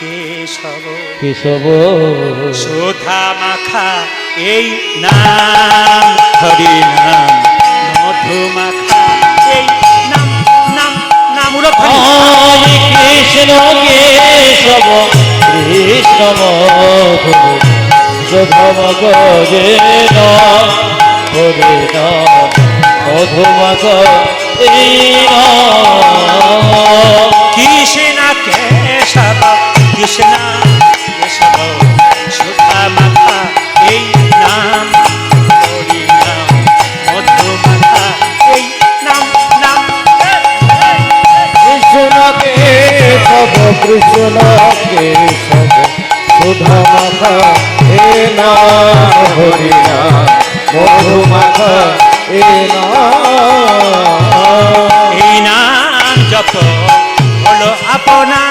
কেশব কেশব সুধা মাখা এই নাম হরি নাম মধু মাখা এই নাম নাম নাম হরে কৃষ্ণ কেশব কৃষ্ণ মধু সুধম গরে হরে নাম মধুমগ কৃষ্ণ কেশব কৃষ্ণ কেশব সুধা মাখা এই নাম হরি নাম মধু মাখা এই নাম নাম কৃষ্ণ কেশব কৃষ্ণ কেশব সুধা মাখা হে নাম হরি নাম মধুমাখা হে নাম এই নাম জপ হলো আপনা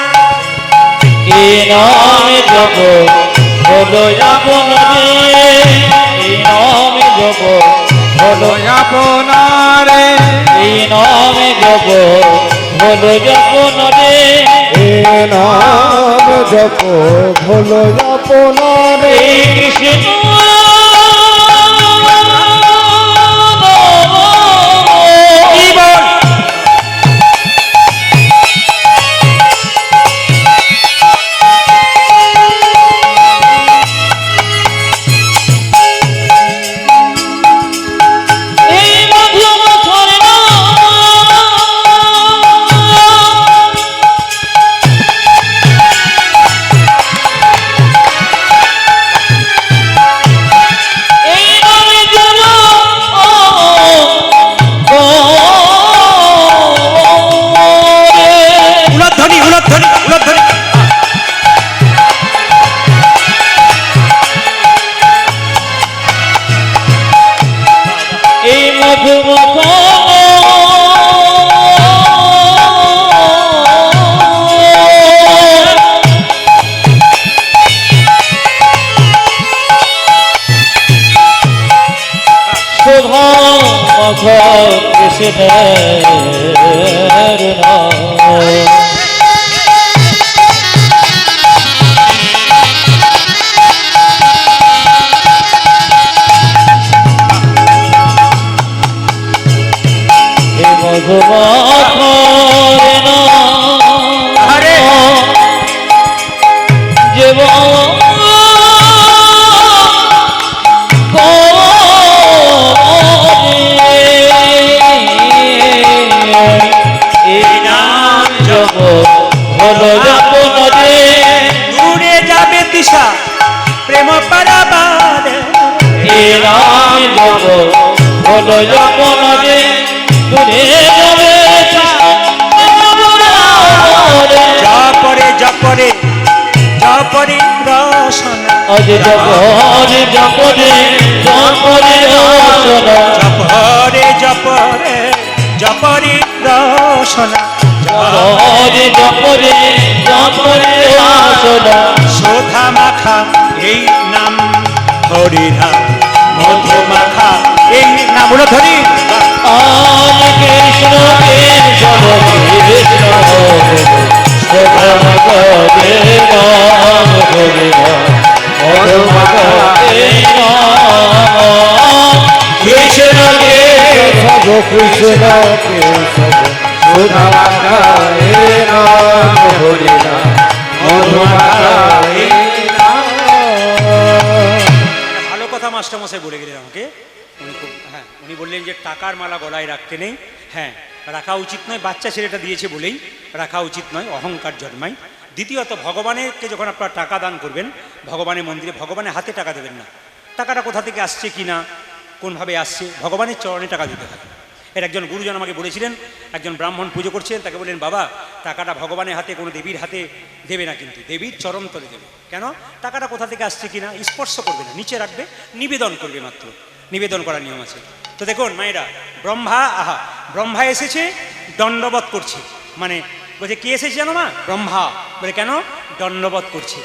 এই নাম জপ হলো আপনা এই নাম জপ হলো আপনারে এই নাম জপ হলো আপনারে এই নাম জপ হলো আপনারে কৃষ্ণ জীবন এই মধুমথর এই নামে জল উলধ্বনি উলধ্বনি উলধ্বনি এই মধুমথ শোভা কৃষ্ণের নাম হে মধুমাখর আরে! জীব এই নাম জপ হলো জপনদে দূরে যাবে দিশা প্রেম পারাবারে এই নাম জপ হলো জপনদে তুলে যাবে জপরে জপরে জপরে রসনা আজ জপরে জপরে জপরে রসনা জপরে জপরে জপরে রসনা জপরে জপরে জপরে রসনা শোধা মাখা এই নাম হরি নাম মধু মাখা এই নাম ধরি আজ কৃষ্ণ কেশব কৃষ্ণ শোভমগরে নাম হরি নাম মধুমগরে নাম কৃষ্ণ কেশব কৃষ্ণ কেশব শোভমগরে নাম হরি নাম মধুমগরে ভালো কথা মাস্টারমশাই বলে গেলেন আমাকে উনি বললেন যে টাকার মালা গলায় রাখতে নেই হ্যাঁ রাখা উচিত নয় বাচ্চা ছেলেটা দিয়েছে বলেই রাখা উচিত নয় অহংকার জন্মায় দ্বিতীয়ত ভগবানেরকে যখন আপনারা টাকা দান করবেন ভগবানের মন্দিরে ভগবানের হাতে টাকা দেবেন না টাকাটা কোথা থেকে আসছে কি না কোনভাবে আসছে ভগবানের চরণে টাকা দিতে হবে এর একজন গুরুজন আমাকে বলেছিলেন একজন ব্রাহ্মণ পুজো করছেন তাকে বললেন বাবা টাকাটা ভগবানের হাতে কোনো দেবীর হাতে দেবে না কিন্তু দেবীর চরণ তলে দেবে কেন টাকাটা কোথা থেকে আসছে কিনা স্পর্শ করবে না নিচে রাখবে নিবেদন করবে মাত্র নিবেদন করার নিয়ম আছে তো দেখুন মায়েরা ব্রহ্মা এসেছে দণ্ডবত করছে মানে বলছে কে এসেছে জানো মা ব্রহ্মা বলে কেন দণ্ডবত করছে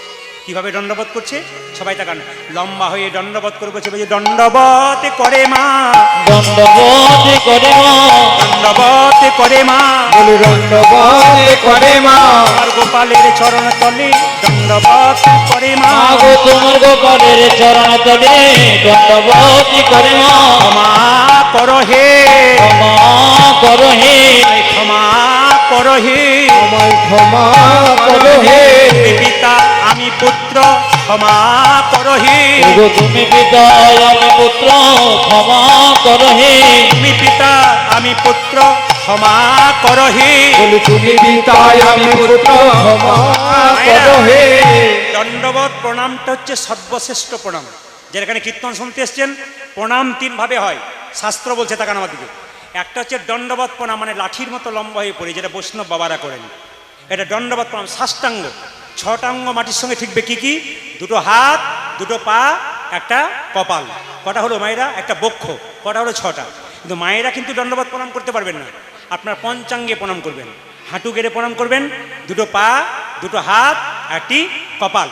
কিভাবে দণ্ডবোধ করছে সবাই তাকান, লম্বা হয়ে দণ্ডবোধ করে বলছে, বলছে দণ্ডবোধ করে মা, দণ্ডবোধ করে মা, দণ্ডবোধ করে মা, বলি দণ্ডবোধ করে মা, আমার গোপালের চরণ তলে দণ্ডবোধ করে মা, মাগো তোমার গোপালের চরণ তলে দণ্ডবোধ করে মা, ক্ষমা করো হে, ক্ষমা করো হে, ক্ষমা করো হে, আমায় ক্ষমা করো হে, তুমি পিতা আমি পুত্র ক্ষমা করো হে, ওগো তুমি পিতা আমি পুত্র ক্ষমা করো হে, তুমি পিতা আমি পুত্র ক্ষমা করো হে। বলি তুমি পিতায় আমি পুত্র ক্ষমা করো হে। দণ্ডবোধ প্রণামটা হচ্ছে সর্বশ্রেষ্ঠ প্রণাম। যেখানে কীর্তন শুনতে এসছেন, প্রণাম তিন ভাবে হয়, শাস্ত্র বলছে তাকান আমার দিকে। একটা হচ্ছে দণ্ডবোধ প্রণাম, মানে লাঠির মতো লম্বা হয়ে পড়ে, যেটা বৈষ্ণব বাবারা করেন, এটা দণ্ডবোধ প্রণাম। সাষ্টাঙ্গ, ছটা অঙ্গ মাটির সঙ্গে ঠিকবে কি কি? দুটো হাত, দুটো পা, একটা কপাল। কটা হলো মায়েরা? একটা বক্ষ। কটা হলো? ছটা। কিন্তু মায়েরা কিন্তু দণ্ডবোধ প্রণাম করতে পারবেন না, আপনার পঞ্চাঙ্গে প্রণাম করবেন, হাঁটু গেড়ে প্রণাম করবেন, দুটো পা, দুটো হাত, একটি কপাল,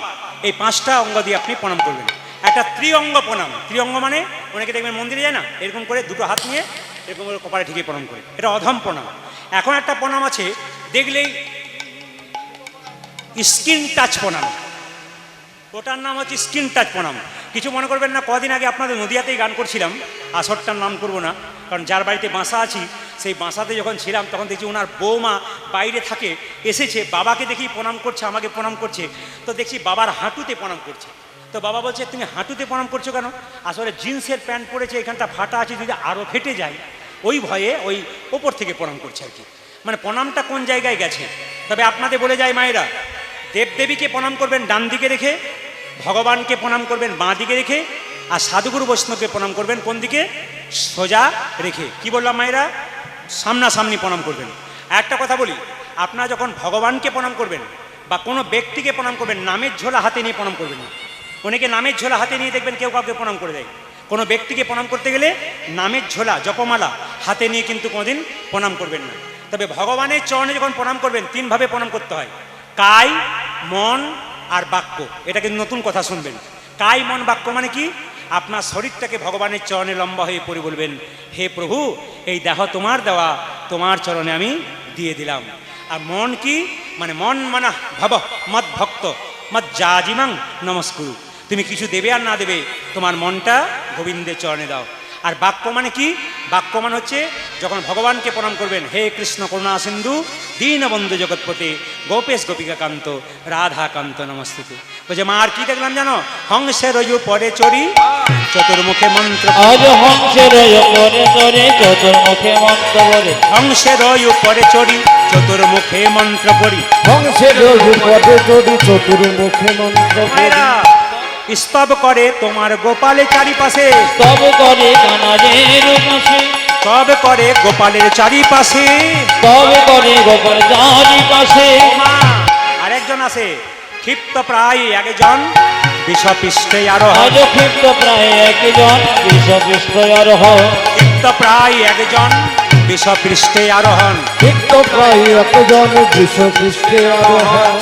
এই পাঁচটা অঙ্গ দিয়ে আপনি প্রণাম করবেন। একটা ত্রিঅঙ্গ প্রণাম। ত্রিঅঙ্গ মানে অনেকে দেখবেন মন্দিরে যায় না, এরকম করে দুটো হাত নিয়ে এরকম করে কপালে ঠিকই প্রণাম করে, এটা অধম প্রণাম। এখন একটা প্রণাম আছে, দেখলেই স্কিন টাচ প্রণাম, ওটার নাম হচ্ছে স্কিন টাচ প্রণাম। কিছু মনে করবেন না, কদিন আগে আপনাদের নদিয়াতেই গান করছিলাম, আসরটার নাম করব না, কারণ যার বাড়িতে বাসা আছি সেই বাসাতে যখন ছিলাম তখন দেখছি ওনার বৌমা বাইরে থাকে, এসেছে, বাবাকে দেখি প্রণাম করছে, আমাকে প্রণাম করছে, তো দেখছি বাবার হাঁটুতে প্রণাম করছে। তো বাবা বলছে তুমি হাঁটুতে প্রণাম করছো কেন? আসলে জিন্সের প্যান্ট পরেছে, এখানটা ফাটা আছে, যদি আরও ফেটে যায় ওই ভয়ে ওই ওপর থেকে প্রণাম করছে আর কি। মানে প্রণামটা কোন জায়গায় গেছে। তবে আপনাদের বলে যায় মায়েরা, দেবদেবীকে প্রণাম করবেন ডান দিকে রেখে, ভগবানকে প্রণাম করবেন বাঁ দিকে রেখে, আর সাধুগুরু বৈষ্ণবকে প্রণাম করবেন কোন দিকে? সোজা রেখে। কি বললাম মায়েরা? সামনাসামনি প্রণাম করবেন। একটা কথা বলি, আপনারা যখন ভগবানকে প্রণাম করবেন বা কোনো ব্যক্তিকে প্রণাম করবেন, নামের ঝোলা হাতে নিয়ে প্রণাম করবেন না। অনেকে নামের ঝোলা হাতে নিয়ে দেখবেন কেউ কাউকে প্রণাম করে দেয়। কোনো ব্যক্তিকে প্রণাম করতে গেলে নামের ঝোলা, জপমালা হাতে নিয়ে কিন্তু কোনোদিন প্রণাম করবেন না। তবে ভগবানের চরণে যখন প্রণাম করবেন, তিনভাবে প্রণাম করতে হয়, কায়, মন আর বাক্য। এটা কিন্তু নতুন কথা শুনবেন। কায়, মন, বাক্য মানে কি? আপনার শরীরটাকে ভগবানের চরণে লম্বা হয়ে পড়ে বলবেন, হে প্রভু, এই দেহ তোমার দেওয়া, তোমার চরণে আমি দিয়ে দিলাম। আর মন কি? মানে মন মানা ভব মদ ভক্ত মদ জাজিমাং নমস্কুরু। তুমি কিছু দেবে আর না দেবে, তোমার মনটা গোবিন্দের চরণে দাও। আর বাক্য মানে কি? বাক্য মানে হচ্ছে যখন ভগবানকে প্রণাম করবেন, হে কৃষ্ণ করুণা সিন্ধু দীনবন্ধু জগৎপতে গোপেশ গোপিকা কান্ত রাধাকান্ত নমস্তুতে। বলছে মা আর কি দেখলাম জানো? হংসের পরে চড়ি চতুর্মুখে মন্ত্র, আজ হংসের পরে চড়ে চতুর্মুখে মন্ত্র বলে, হংসের পরে চড়ি চতুর্মুখে মন্ত্র পড়ি, হংসের পদে চড়ি চতুর্মুখে মন্ত্র পড়ি। মায়েরা স্তব করে তোমার গোপালের চারিপাশে, তব করে কানারের পাশে, স্তব করে গোপালের চারিপাশে, তবে করে গোপাল চারিপাশে। মা আরেকজন আছে, ক্ষিপ্ত প্রায় একজন বিষপৃষ্ঠে আরোহণ, আজ ক্ষিপ্ত প্রায় একজন বিষপৃষ্ঠ আরোহণ, ক্ষিপ্ত প্রায় একজন বিষপৃষ্ঠে আরোহণ, ক্ষিপ্ত প্রায় একজন বিশ্বপৃষ্ঠে আরোহণ।